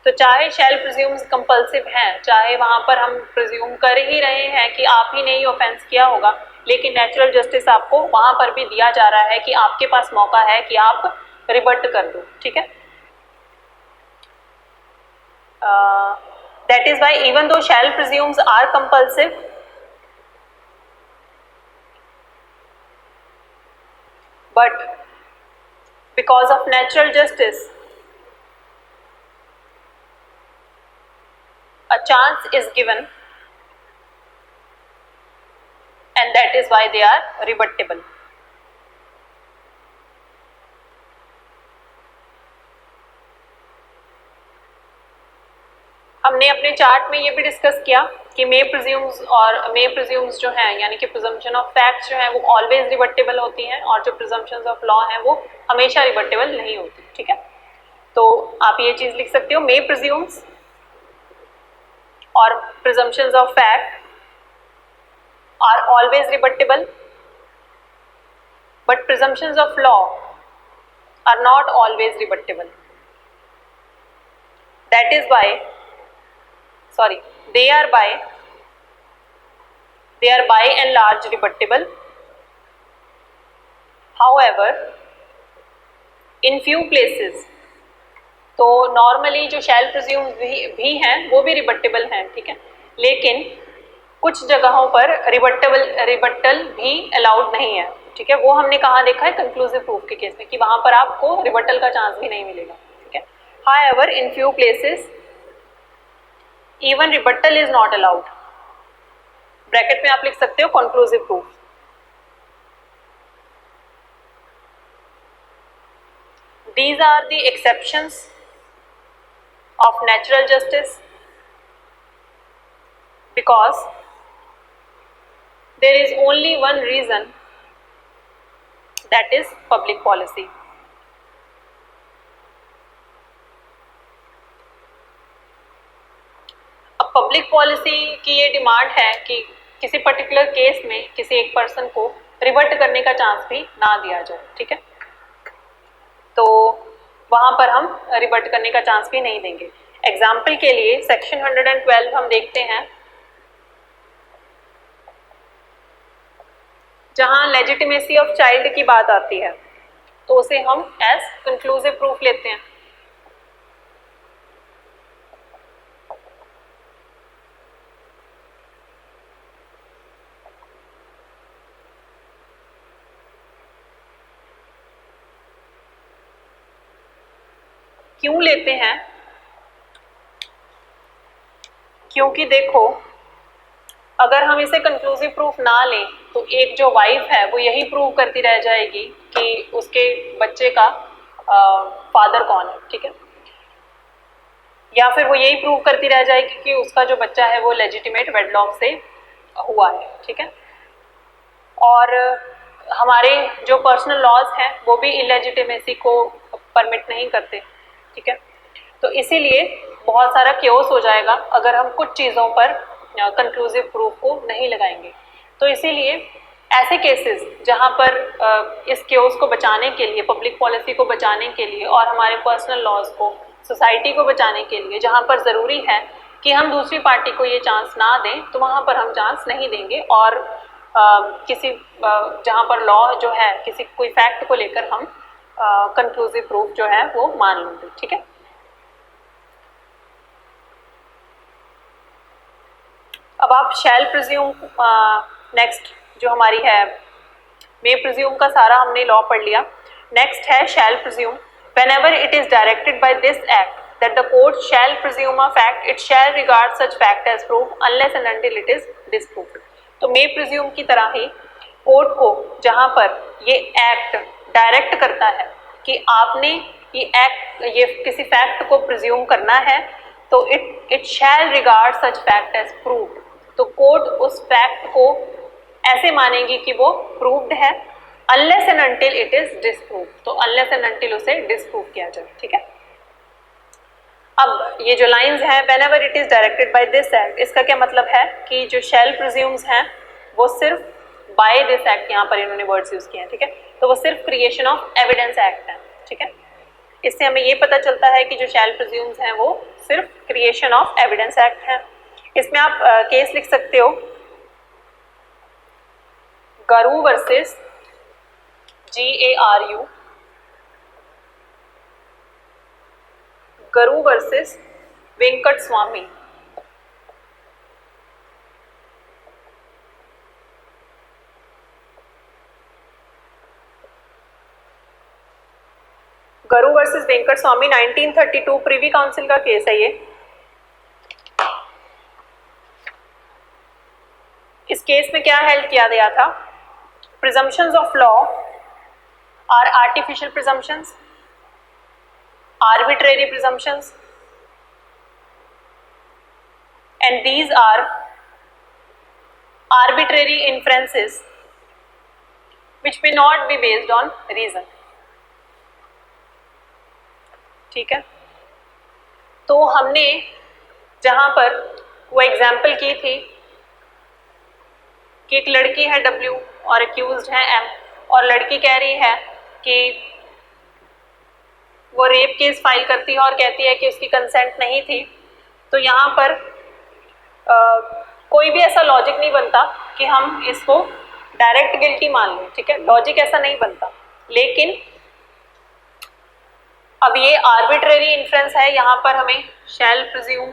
तो चाहे shall presumes compulsive हैं, चाहे वहाँ पर हम presume कर ही रहे हैं कि आप ही ने ही offense किया होगा, लेकिन natural justice आपको वहाँ पर भी दिया जा रहा है कि आपके पास मौका है कि आप rebut कर दो, ठीक है. That is why, even though shall presumes are compulsive, but because of natural justice, a chance is given, and that is why they are rebuttable. हमने अपने चार्ट में ये भी डिस्कस किया कि मे प्रिज्यूम्स और मे प्रिज्यूम्स जो हैं, यानी कि प्रिजम्पशन ऑफ फैक्ट्स जो हैं वो ऑलवेज रिबटेबल होती हैं, और जो प्रिजम्पशंस ऑफ लॉ हैं वो हमेशा रिबटेबल नहीं होती, ठीक है. तो आप ये चीज़ लिख सकते हो, मे प्रिज्यूम्स और presumptions of fact are always rebuttable, but presumptions of law are not always rebuttable. That is why they are by and large rebuttable. However, in few places, तो नॉर्मली जो shall presume भी हैं वो भी rebuttable हैं, ठीक है, लेकिन कुछ जगहों पर रिबटल भी अलाउड नहीं है, ठीक है. वो हमने कहाँ देखा है? कंक्लूसिव प्रूफ के केस में, कि वहाँ पर आपको रिबटल का चांस भी नहीं मिलेगा, ठीक है. However, in few places even rebuttal is not allowed. Bracket में आप लिख सकते हो conclusive proof. These are the exceptions of natural justice because there is only one reason, that is public policy. Public policy की ये demand है कि किसी पर्टिकुलर केस में किसी एक पर्सन को रिबट करने का चांस भी ना दिया जाए, ठीक है. तो वहाँ पर हम रिबट करने का चांस भी नहीं देंगे। एग्जाम्पल के लिए सेक्शन 112 हम देखते हैं, जहाँ लेजिटिमेसी ऑफ चाइल्ड की बात आती है तो उसे हम एज कंक्लूसिव प्रूफ लेते हैं। क्यों लेते हैं? क्योंकि देखो, अगर हम इसे कंक्लूसिव प्रूफ ना लें तो एक जो वाइफ है वो यही प्रूव करती रह जाएगी कि उसके बच्चे का फादर कौन है, ठीक है, या फिर वो यही प्रूव करती रह जाएगी कि उसका जो बच्चा है वो लेजिटिमेट वेडलॉक से हुआ है, ठीक है। और हमारे जो पर्सनल लॉज हैं वो भी इलेजिटिमेसी को परमिट नहीं करते, ठीक है। तो इसीलिए बहुत सारा क्योस हो जाएगा अगर हम कुछ चीज़ों पर कंक्लूसिव प्रूफ को नहीं लगाएंगे। तो इसीलिए ऐसे केसेस जहाँ पर इस क्योस को बचाने के लिए, पब्लिक पॉलिसी को बचाने के लिए और हमारे पर्सनल लॉज को, सोसाइटी को बचाने के लिए, जहाँ पर ज़रूरी है कि हम दूसरी पार्टी को ये चांस ना दें, तो वहाँ पर हम चांस नहीं देंगे और किसी जहाँ पर लॉ जो है किसी कोई फैक्ट को लेकर हम कंक्लूसिव प्रूफ जो है वो मान लेंगे, ठीक है। अब आप शैल प्रिज्यूम, नेक्स्ट जो हमारी है मे प्रिज्यूम का सारा हमने लॉ पढ़ लिया। नेक्स्ट है शैल presume. Whenever it is directed by this act that the court shall presume a fact, it shall regard such fact as proof unless and until it is disproved। तो मे presume की तरह ही court को जहाँ पर ये act direct करता है कि आपने ये किसी फैक्ट को प्रिज्यूम करना है, तो it shall regard such fact as proved. तो कोर्ट उस फैक्ट को ऐसे मानेगी कि वो प्रूव्ड है, unless and until it is disprove. तो अनलेस एंड अनटिल उसे डिस्प्रूव किया जाए, ठीक है। अब ये जो लाइंस हैं, whenever it is directed by this act, इसका क्या मतलब है कि जो शैल प्रिज्यूम्स हैं वो सिर्फ बाय दिस एक्ट, यहाँ पर इन्होंने वर्ड्स यूज किए हैं, ठीक है, तो वो सिर्फ क्रिएशन ऑफ एविडेंस एक्ट है, ठीक है। इससे हमें ये पता चलता है कि जो शैल प्रिज्यूम्स हैं वो सिर्फ क्रिएशन ऑफ एविडेंस एक्ट है। इसमें आप केस लिख सकते हो, गरू वर्सेस GARU, गरू वर्सेस वेंकट स्वामी। गरू वर्सेस वेंकट स्वामी 1932 प्रिवी काउंसिल का केस है ये। इस केस में क्या हेल्ड किया गया था? Presumptions of law are artificial presumptions, arbitrary presumptions, and these are arbitrary inferences which may not be based on reason, ठीक है। तो हमने जहाँ पर वो एग्जाम्पल की थी कि एक लड़की है W और एक्यूज्ड है M, और लड़की कह रही है कि वो रेप केस फाइल करती है और कहती है कि उसकी कंसेंट नहीं थी, तो यहाँ पर कोई भी ऐसा लॉजिक नहीं बनता कि हम इसको डायरेक्ट गिल्टी मान लें, ठीक है, लॉजिक ऐसा नहीं बनता। लेकिन अब ये आर्बिट्रेरी इन्फ्रेंस है, यहाँ पर हमें शैल प्रिज्यूम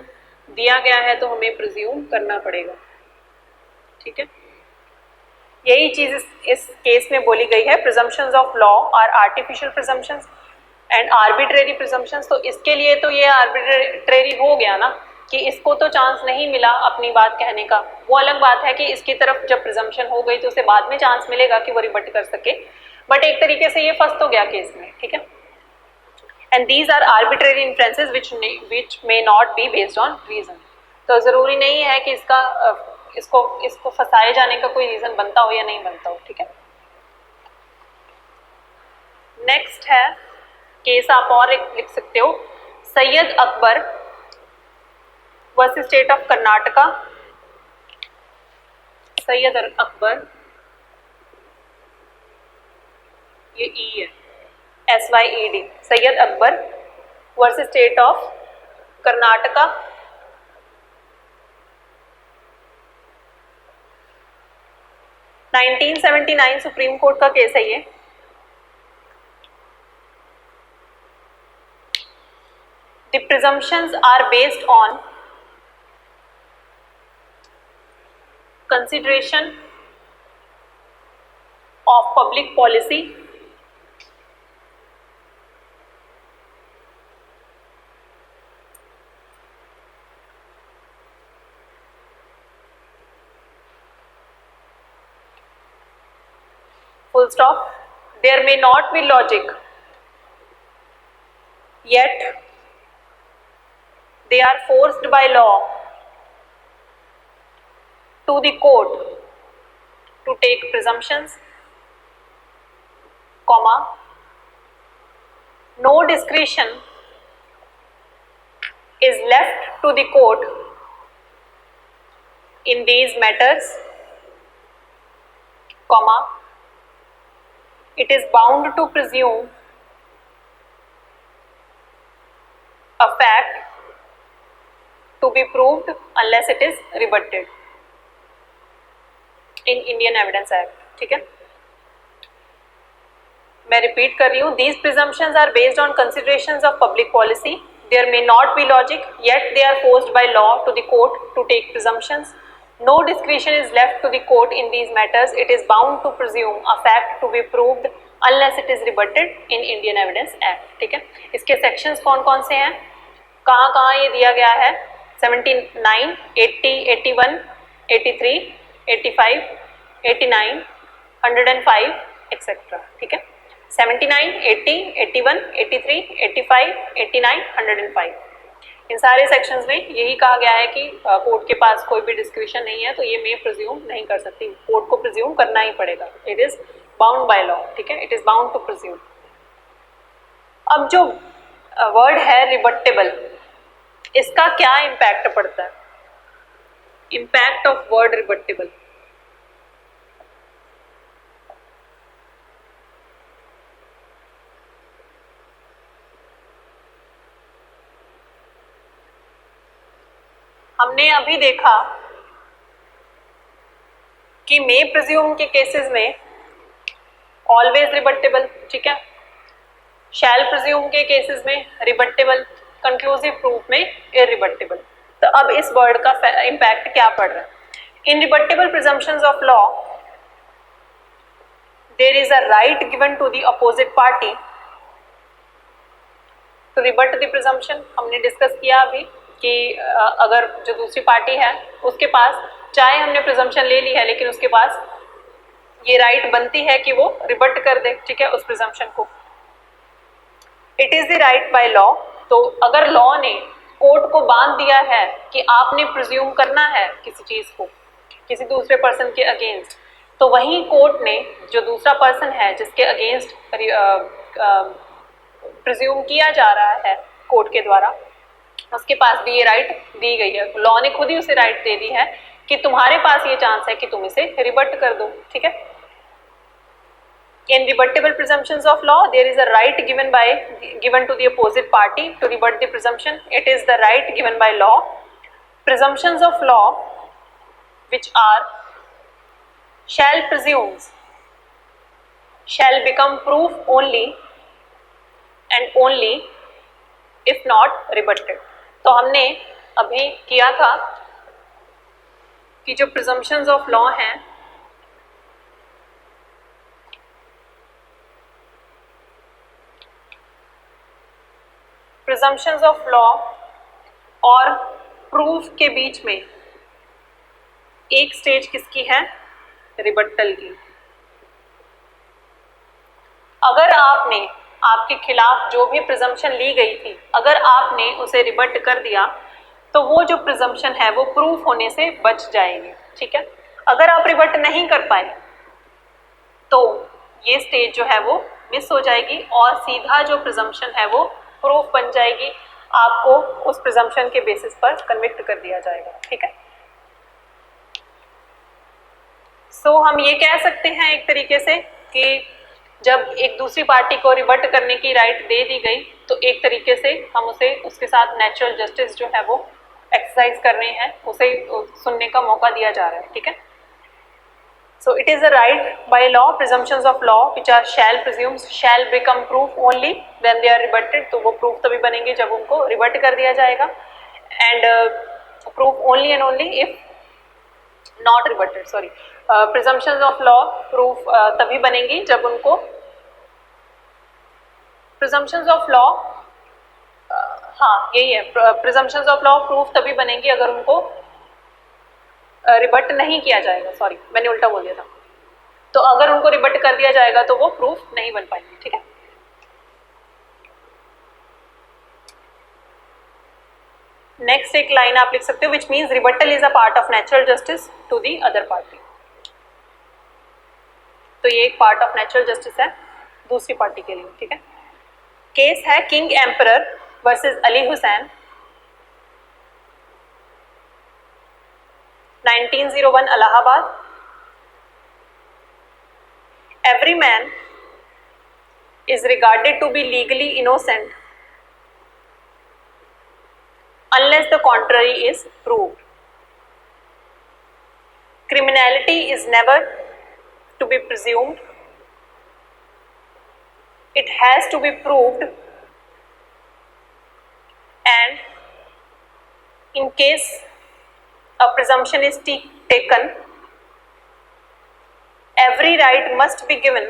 दिया गया है तो हमें प्रिज्यूम करना पड़ेगा, ठीक है। यही चीज इस केस में बोली गई है, presumptions of law are artificial presumptions and arbitrary presumptions. तो इसके लिए तो ये आर्बिट्रेरी हो गया ना कि इसको तो चांस नहीं मिला अपनी बात कहने का। वो अलग बात है कि इसकी तरफ जब प्रिजम्पशन हो गई तो उसे बाद में चांस मिलेगा कि वो रिबट कर सके, बट एक तरीके से ये फंस तो गया केस में, ठीक है। And these are arbitrary inferences which may not be based on reason. तो जरूरी नहीं है कि इसको फंसाए जाने का कोई रीजन बनता हो या नहीं बनता हो, ठीक है। नेक्स्ट है केस, आप और एक लिख सकते हो, Syed Akbar versus state of Karnataka. Syed Akbar, ये ई है, SYED, Syed Akbar versus state of Karnataka. - 1979 supreme court का केस है ये। The presumptions are based on consideration of public policy, full stop. There may not be logic, yet they are forced by law to the court to take presumptions, comma, no discretion is left to the court in these matters, comma, it is bound to presume a fact to be proved unless it is rebutted in Indian Evidence Act। ठीक है, मैं repeat कर रही हूँ। These presumptions are based on considerations of public policy. There may not be logic, yet they are forced by law to the court to take presumptions. No discretion is left to the court in these matters. It is bound to presume a fact to be proved unless it is rebutted in Indian Evidence Act। ठीक है, इसके sections कौन कौन से हैं, कहाँ कहाँ ये दिया गया है? 79, 80, 81, 83, 85, 89, 105 एक्सेट्रा। ठीक है, 79, 80, 81, 83, 85, 89, 105, इन सारे सेक्शंस में यही कहा गया है कि कोर्ट के पास कोई भी डिस्क्रिप्शन नहीं है, तो ये मैं प्रिज्यूम नहीं कर सकती, कोर्ट को प्रिज्यूम करना ही पड़ेगा। It is bound by law. ठीक है, it is bound to presume. अब जो वर्ड है रिबटेबल, इसका क्या इम्पैक्ट पड़ता है? इम्पैक्ट ऑफ वर्ड रिबटेबल, हमने अभी देखा कि मे प्रिज्यूम के केसेस में ऑलवेज रिबटेबल, ठीक है, शैल प्रिज्यूम के केसेस में रिबटेबल, कंक्लूसिव प्रूफ में इररिबटेबल। तो अब इस वर्ड का इम्पैक्ट क्या पड़ रहा है? In rebuttable presumptions of law there is a right given to the opposite party to rebut the presumption. हमने डिस्कस किया अभी कि अगर जो दूसरी पार्टी है उसके पास, चाहे हमने प्रिजम्पशन ले ली है, लेकिन उसके पास ये राइट बनती है कि वो रिबट कर दे, ठीक है, उस प्रिजम्पशन को। It is the right by law. तो अगर लॉ ने कोर्ट को बांध दिया है कि आपने प्रिज्यूम करना है किसी चीज को किसी दूसरे पर्सन के अगेंस्ट, तो वही कोर्ट ने जो दूसरा पर्सन है जिसके अगेंस्ट प्रिज्यूम किया जा रहा है कोर्ट के द्वारा, उसके पास भी ये राइट दी गई है। लॉ ने खुद ही उसे राइट दे दी है कि तुम्हारे पास ये चांस है कि तुम इसे रिबट कर दो। ठीक है, in rebuttable presumptions of law there is a right given to the opposite party to rebut the presumption. It is the right given by law. Presumptions of law which are shall presumes shall become proof only and only if not rebutted. तो हमने अभी किया था कि जो presumptions of law हैं presumptions of law और proof के बीच में एक स्टेज किसकी है? रिबट्टल की। अगर आपने आपके खिलाफ जो भी प्रिजम्पशन ली गई थी, अगर आपने उसे रिबट कर दिया तो वो जो प्रिजम्पशन है वो प्रूफ होने से बच जाएगी। ठीक है, अगर आप रिबट नहीं कर पाए तो ये स्टेज जो है वो मिस हो जाएगी और सीधा जो प्रिजम्पशन है वो प्रूफ बन जाएगी, आपको उस प्रिजम्पशन के बेसिस पर कन्विक्ट कर दिया जाएगा। ठीक है, सो हम ये कह सकते हैं एक तरीके से कि जब एक दूसरी पार्टी को रिबट करने की राइट दे दी गई तो एक तरीके से हम उसे उसके साथ नेचुरल जस्टिस जो है वो एक्सरसाइज कर रहे हैं, उसे सुनने का मौका दिया जा रहा है, ठीक है। So it is a right by law, presumptions of law which are shall presumes shall become proof only when they are rebutted. तो वो proof तभी बनेंगे जब उनको rebut कर दिया जाएगा, and proof only and only if not rebutted. Sorry, presumptions of law proof तभी बनेंगी जब उनको presumptions of law हाँ यही है, presumptions of law proof तभी बनेंगी अगर उनको रिबट नहीं किया जाएगा। सॉरी मैंने उल्टा बोल दिया था। तो अगर उनको रिबट कर दिया जाएगा तो वो प्रूफ नहीं बन पाएंगे, ठीक है। नेक्स्ट एक लाइन आप लिख सकते हो which means rebuttal is a part of natural justice to the other party. तो ये एक पार्ट ऑफ नेचुरल जस्टिस है दूसरी पार्टी के लिए, ठीक है। केस है king emperor versus Ali Hussain 1901 Allahabad. Every man is regarded to be legally innocent unless the contrary is proved. Criminality is never to be presumed. It has to be proved, and in case a presumption is taken, every right must be given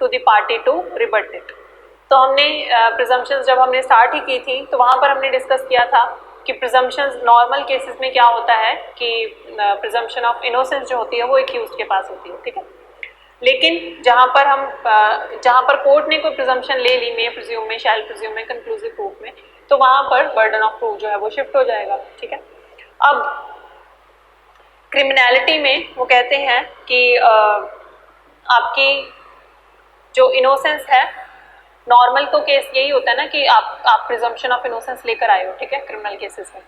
to the party to rebut it. तो हमने presumptions जब हमने start ही की थी तो वहाँ पर हमने डिस्कस किया था कि presumptions नॉर्मल केसेस में क्या होता है कि presumption of innocence जो होती है वो accused के पास होती है, ठीक है। लेकिन जहाँ पर कोर्ट ने कोई presumption ले ली, may presume में, shall presume में, conclusive proof में, तो वहाँ पर burden of proof जो है वो शिफ्ट हो जाएगा, ठीक है। अब क्रिमिनलिटी में वो कहते हैं कि आपकी जो इनोसेंस है, नॉर्मल तो केस यही होता है ना कि आप प्रिजम्पशन ऑफ इनोसेंस लेकर आए हो, ठीक है, क्रिमिनल केसेस में।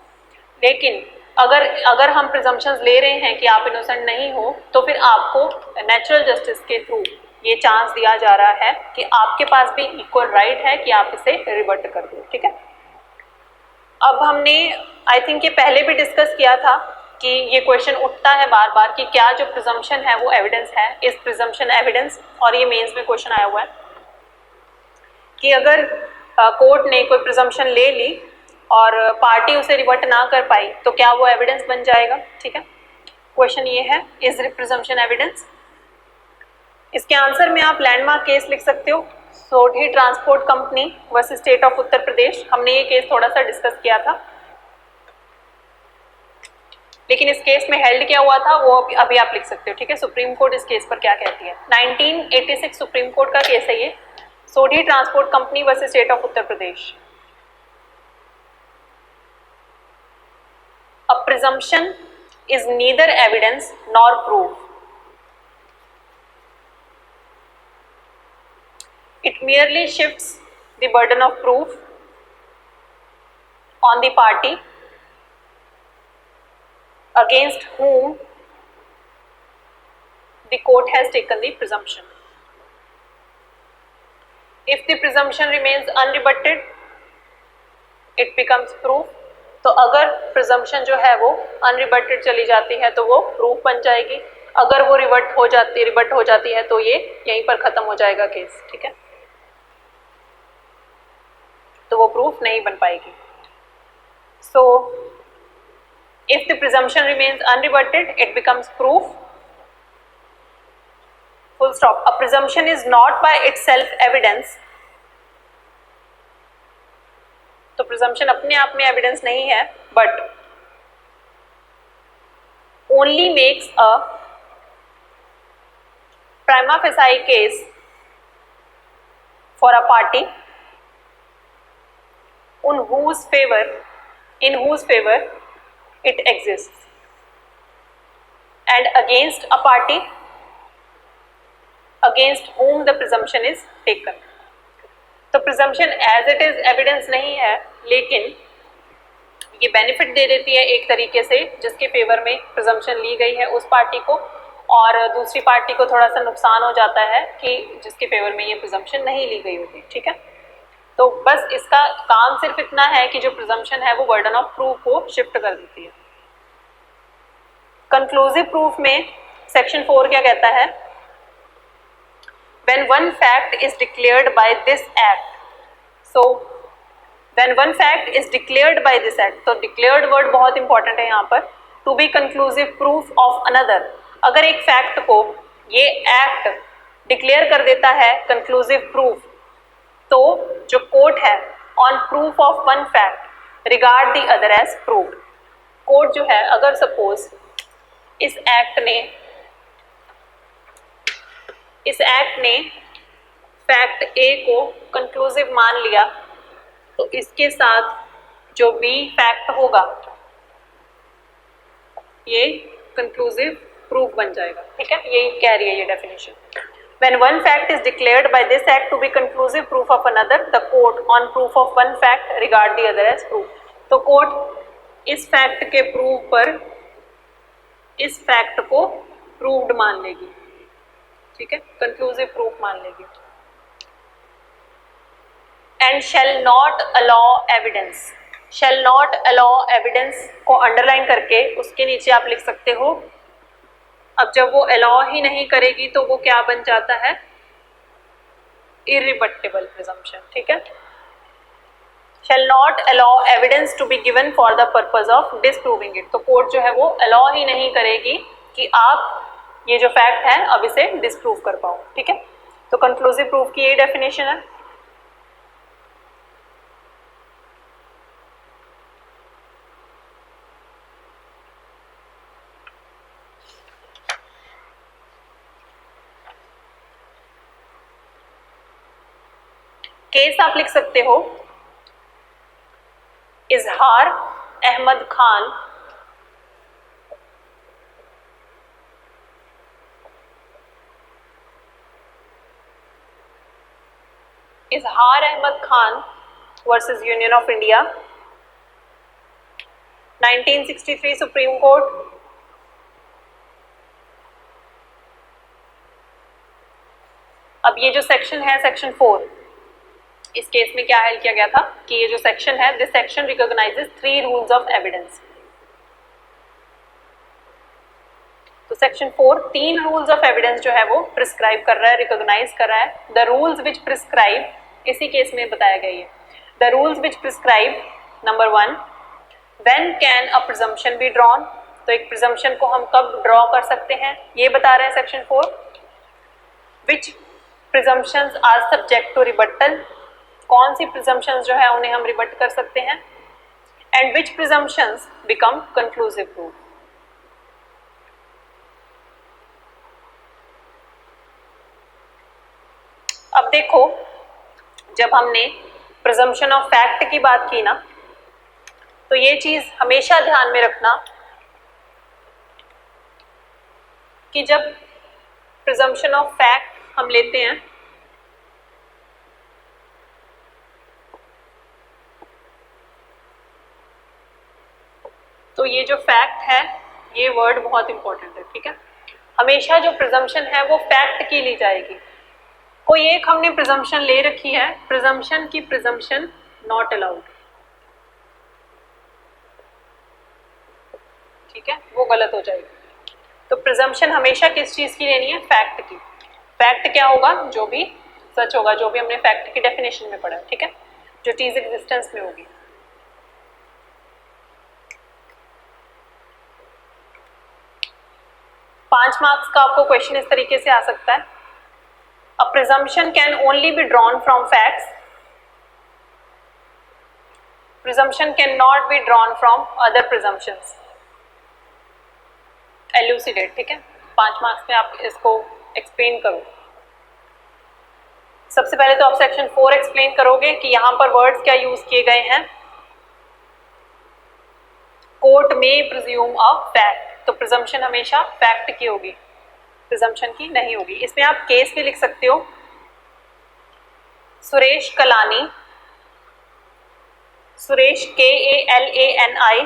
लेकिन अगर हम प्रिजम्पशंस ले रहे हैं कि आप इनोसेंट नहीं हो तो फिर आपको नेचुरल जस्टिस के थ्रू ये चांस दिया जा रहा है कि आपके पास भी इक्वल राइट है कि आप इसे रिबट कर दो, ठीक है। अब हमने आई थिंक ये पहले भी डिस्कस किया था कि ये क्वेश्चन उठता है बार बार कि क्या जो प्रिजम्पशन है वो एविडेंस है, इस प्रिजम्पशन एविडेंस, और ये मेंस में क्वेश्चन आया हुआ है कि अगर कोर्ट ने कोई प्रिजम्पशन ले ली और पार्टी उसे रिबट ना कर पाई तो क्या वो एविडेंस बन जाएगा, ठीक है। क्वेश्चन ये है, इज प्रिजम्पशन एविडेंस। इसके आंसर में आप लैंडमार्क केस लिख सकते हो, Sodhi transport company versus state of Uttar Pradesh. हमने ये केस थोड़ा सा डिस्कस किया था, लेकिन इस केस में हेल्ड क्या हुआ था वो अभी आप लिख सकते हो, ठीक है। सुप्रीम कोर्ट इस केस पर क्या कहती है, 1986 सुप्रीम कोर्ट का केस है ये, Sodhi transport company versus state of Uttar Pradesh. A presumption is neither evidence nor proof, it merely shifts the burden of proof on the party against whom the court has taken the presumption. If the presumption remains unrebutted, it becomes proof. तो अगर presumption जो है वो unrebutted चली जाती है तो वो proof बन जाएगी, अगर वो रिबट हो जाती है तो ये यहीं पर खत्म हो जाएगा केस, ठीक है। तो वो प्रूफ नहीं बन पाएगी। So if the presumption remains unrebutted it becomes proof, full stop. A presumption is not by itself evidence, तो प्रिजम्पशन अपने आप में एविडेंस नहीं है, but only makes a prima facie case for a party in whose favor it exists, and against a party against whom the presumption is taken. तो presumption as it is evidence नहीं है, लेकिन ये benefit दे देती है एक तरीके से जिसके फेवर में presumption ली गई है उस पार्टी को, और दूसरी पार्टी को थोड़ा सा नुकसान हो जाता है कि जिसके फेवर में ये प्रिजम्पशन नहीं ली गई होती, ठीक है। तो बस इसका काम सिर्फ इतना है कि जो प्रिजम्पशन है वो बर्डन ऑफ प्रूफ को शिफ्ट कर देती है। कंक्लूसिव प्रूफ में सेक्शन 4 क्या कहता है? When one fact is declared by this act, so when one fact is declared by this act, तो declared word बहुत इंपॉर्टेंट है यहाँ पर, to be conclusive proof of another, अगर एक फैक्ट को ये एक्ट डिक्लेयर कर देता है कंक्लूसिव प्रूफ, तो जो कोर्ट है on proof of one fact regard the other as proved. Court जो है अगर सपोज इस एक्ट ने फैक्ट ए को कंक्लूसिव मान लिया, तो इसके साथ जो बी फैक्ट होगा ये कंक्लूसिव प्रूफ बन जाएगा, ठीक है। यही कह रही है ये definition. When one fact is declared by this act to be conclusive proof of another, the court on proof of one fact regard the other as proof। तो कोर्ट इस फैक्ट के प्रूफ पर इस फैक्ट को proved मान लेगी, ठीक है, कंक्लूसिव प्रूफ मान लेगी। And shall not allow evidence, shell not allow evidence को अंडरलाइन करके उसके नीचे आप लिख सकते हो, अब जब वो अलाउ ही नहीं करेगी तो वो क्या बन जाता है? इररिबटेबल प्रिजम्पशन, ठीक है। Shall not allow evidence to be given for the purpose of disproving it, तो कोर्ट जो है वो अलाउ ही नहीं करेगी कि आप ये जो फैक्ट है अब इसे डिसप्रूव कर पाओ, ठीक है। तो कंक्लूसिव प्रूफ की यही डेफिनेशन है। केस आप लिख सकते हो, Izhar Ahmed Khan versus Union of India 1963 Supreme Court. अब ये जो सेक्शन है सेक्शन 4, इस केस में क्या हल किया गया था कि ये जो सेक्शन है, this section recognises 3 rules of evidence. तो सेक्शन 4 3 रूल्स ऑफ एविडेंस जो है वो प्रिस्क्राइब कर रहा है, रिकॉग्नाइज कर रहा है। द रूल्स विच प्रिस्क्राइब, इसी केस में बताया गया है, the rules which prescribe number 1, when can a presumption be drawn, तो एक प्रिजम्पशन को हम कब ड्रॉ कर सकते हैं ये बता रहे हैं section 4। Which presumptions are subject to rebuttal, कौन सी प्रिजम्पशंस जो है उन्हें हम रिबट कर सकते हैं। And which presumptions become conclusive proof. अब देखो, जब हमने प्रिजम्पशन ऑफ फैक्ट की बात की ना, तो ये चीज हमेशा ध्यान में रखना कि जब प्रिजम्पशन ऑफ फैक्ट हम लेते हैं तो ये जो फैक्ट है, ये वर्ड बहुत इंपॉर्टेंट है, ठीक है। हमेशा जो प्रिजम्पशन है वो फैक्ट की ली जाएगी। कोई एक हमने प्रिजम्पशन ले रखी है, प्रिजम्पशन की प्रिजम्पशन नॉट अलाउड, ठीक है, वो गलत हो जाएगी। तो प्रिजम्पशन हमेशा किस चीज की लेनी है? फैक्ट की। फैक्ट क्या होगा? जो भी सच होगा, जो भी हमने फैक्ट की डेफिनेशन में पढ़ा, ठीक है, जो चीज एग्जिस्टेंस में होगी। पांच मार्क्स का आपको क्वेश्चन इस तरीके से आ सकता है। A presumption can only be drawn from facts, presumption can not be drawn from other presumptions. Elucidate, ठीक है, 5 मार्क्स में आप इसको एक्सप्लेन करो। सबसे पहले तो आप सेक्शन 4 एक्सप्लेन करोगे कि यहाँ पर वर्ड्स क्या यूज किए गए हैं। कोर्ट में प्रिज्यूम अ फैक्ट, तो प्रिजम्पशन हमेशा फैक्ट की होगी, प्रिजम्पशन की नहीं होगी। इसमें आप केस भी लिख सकते हो, Suresh Kalani, Suresh KALANI,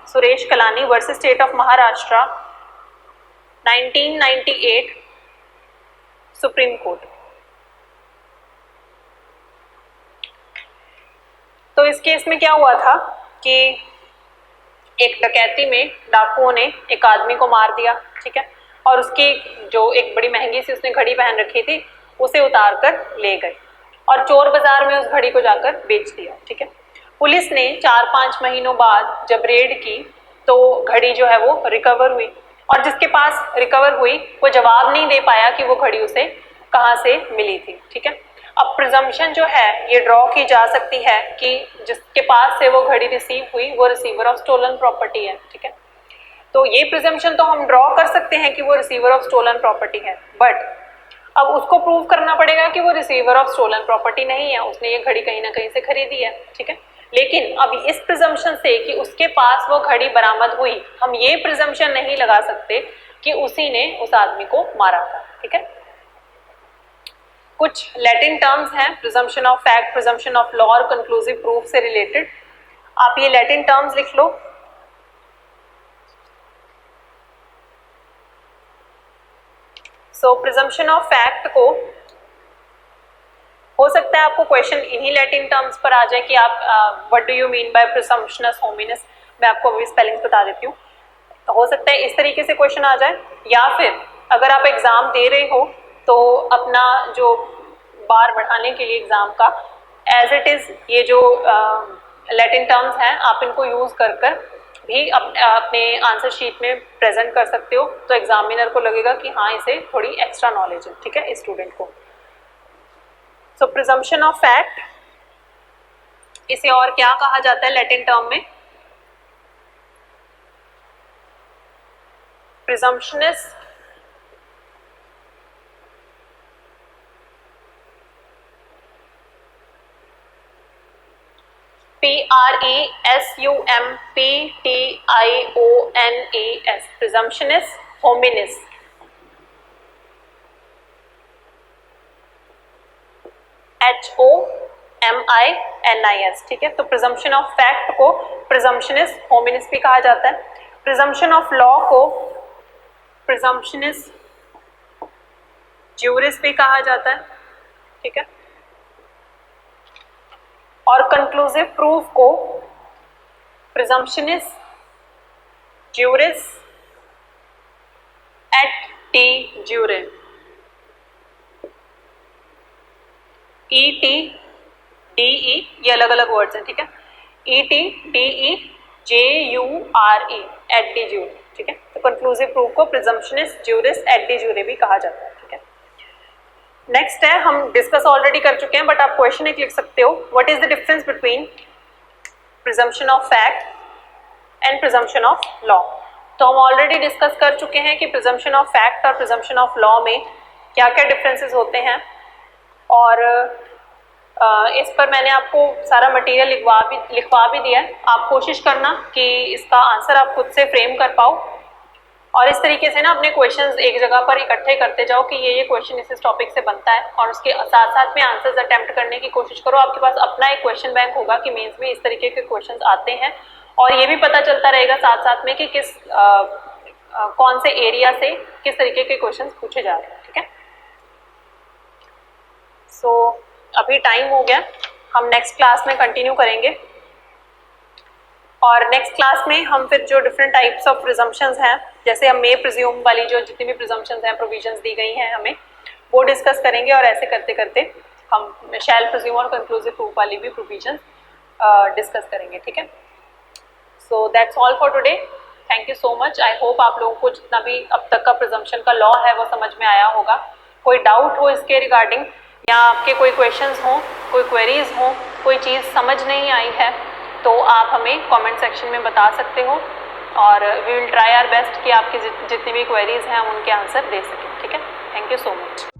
Suresh Kalani versus state of Maharashtra 1998 supreme court. तो इस केस में क्या हुआ था कि एक डकैती में डाकुओं ने एक आदमी को मार दिया, ठीक है, और उसकी जो एक बड़ी महंगी सी उसने घड़ी पहन रखी थी उसे उतार कर ले गए और चोर बाजार में उस घड़ी को जाकर बेच दिया, ठीक है। पुलिस ने 4-5 महीनों बाद जब रेड की तो घड़ी जो है वो रिकवर हुई और जिसके पास रिकवर हुई वो जवाब नहीं दे पाया कि वो घड़ी उसे कहाँ से मिली थी, ठीक है। अब प्रिजम्पशन जो है ये ड्रॉ की जा सकती है कि जिसके पास से वो घड़ी रिसीव हुई वो रिसीवर ऑफ स्टोलन प्रॉपर्टी है, ठीक है। तो ये प्रिजम्पशन तो हम ड्रॉ कर सकते हैं कि वो रिसीवर ऑफ स्टोलन प्रॉपर्टी है, बट अब उसको प्रूव करना पड़ेगा कि वो रिसीवर ऑफ स्टोलन प्रॉपर्टी नहीं है, उसने ये घड़ी कहीं ना कहीं से खरीदी है, ठीक है। लेकिन अब इस प्रिजम्पशन से कि उसके पास वो घड़ी बरामद हुई, हम ये प्रिजम्पशन नहीं लगा सकते कि उसी ने उस आदमी को मारा था, ठीक है। कुछ लैटिन टर्म्स हैं presumption of fact, presumption of law और कंक्लूसिव प्रूफ से रिलेटेड। आप ये लैटिन टर्म्स लिख लो। सो प्रिजम्पशन ऑफ फैक्ट को हो सकता है आपको क्वेश्चन इन्हीं लैटिन टर्म्स पर आ जाए कि आप what do you mean by presumptions hominis. मैं आपको अभी स्पेलिंग बता देती हूँ। हो सकता है इस तरीके से क्वेश्चन आ जाए, या फिर अगर आप एग्जाम दे रहे हो तो अपना जो बार बढ़ाने के लिए एग्जाम का एज इट इज ये जो लैटिन टर्म्स हैं आप इनको यूज कर भी अपने आंसर शीट में प्रेजेंट कर सकते हो, तो एग्जामिनर को लगेगा कि हाँ इसे थोड़ी एक्स्ट्रा नॉलेज है, ठीक है, इस स्टूडेंट को। सो प्रिजम्पशन ऑफ फैक्ट, इसे और क्या कहा जाता है लैटिन टर्म में? प्रिजम्पशनिस P-R-E-S-U-M-P-T-I-O-N-E-S, प्रिजम्पशनिस होमिनिस। H-O-M-I-N-I-S, ठीक है। तो प्रिजम्पशन ऑफ फैक्ट को प्रिजम्पशनिस होमिनिस भी कहा जाता है। प्रिजम्पशन ऑफ लॉ को प्रिजम्पशनिस ज्यूरिस भी कहा जाता है, ठीक है। और कंक्लूसिव प्रूफ को प्रिजम्पशनिस ज्यूरिस एट टी ज्यूरे। E-T-D-E ये अलग अलग वर्ड्स हैं, ठीक है। E-T-D-E-J-U-R-E एट डी ज्यूरे, ठीक है। तो कंक्लूसिव प्रूफ को प्रिजम्पशनिस ज्यूरिस एट डी ज्यूरे भी कहा जाता है, ठीक है। नेक्स्ट है, हम डिस्कस ऑलरेडी कर चुके हैं बट आप क्वेश्चन एक लिख सकते हो, what is the difference between presumption of fact and presumption of law. तो हम ऑलरेडी डिस्कस कर चुके हैं कि प्रिजम्पशन ऑफ फैक्ट और प्रिजम्पशन ऑफ लॉ में क्या क्या डिफरेंसेस होते हैं, और इस पर मैंने आपको सारा मटेरियल लिखवा भी दिया है। आप कोशिश करना कि इसका आंसर आप खुद से फ्रेम कर पाओ और इस तरीके से ना अपने क्वेश्चंस एक जगह पर इकट्ठे करते जाओ कि ये क्वेश्चन इस टॉपिक से बनता है, और उसके साथ साथ में आंसर्स अटेम्प्ट करने की कोशिश करो। आपके पास अपना एक क्वेश्चन बैंक होगा कि मेंस में इस तरीके के क्वेश्चंस आते हैं, और ये भी पता चलता रहेगा साथ साथ में कि किस कौन से एरिया से किस तरीके के क्वेश्चंस पूछे जा रहे हैं, ठीक है। सो अभी टाइम हो गया, हम नेक्स्ट क्लास में कंटिन्यू करेंगे, और नेक्स्ट क्लास में हम फिर जो डिफरेंट टाइप्स ऑफ प्रिजम्पशंस हैं, जैसे हम मे प्रिज्यूम वाली जो जितनी भी प्रिजम्पशंस हैं, प्रोविजंस दी गई हैं हमें, वो डिस्कस करेंगे, और ऐसे करते करते हम शैल प्रिज्यूम और कंक्लूसिव प्रूफ वाली भी प्रोविजंस डिस्कस करेंगे, ठीक है। So that's all for today, thank you so much. I hope आप लोगों को जितना भी अब तक का प्रिजम्पशन का लॉ है वो समझ में आया होगा। कोई डाउट हो इसके रिगार्डिंग, या आपके कोई क्वेश्चंस हों, कोई क्वेरीज हों, कोई चीज़ समझ नहीं आई है, तो आप हमें कमेंट सेक्शन में बता सकते हो, और we will try our best कि आपकी जितनी भी क्वेरीज हैं हम उनके आंसर दे सकें, ठीक है। Thank you so much.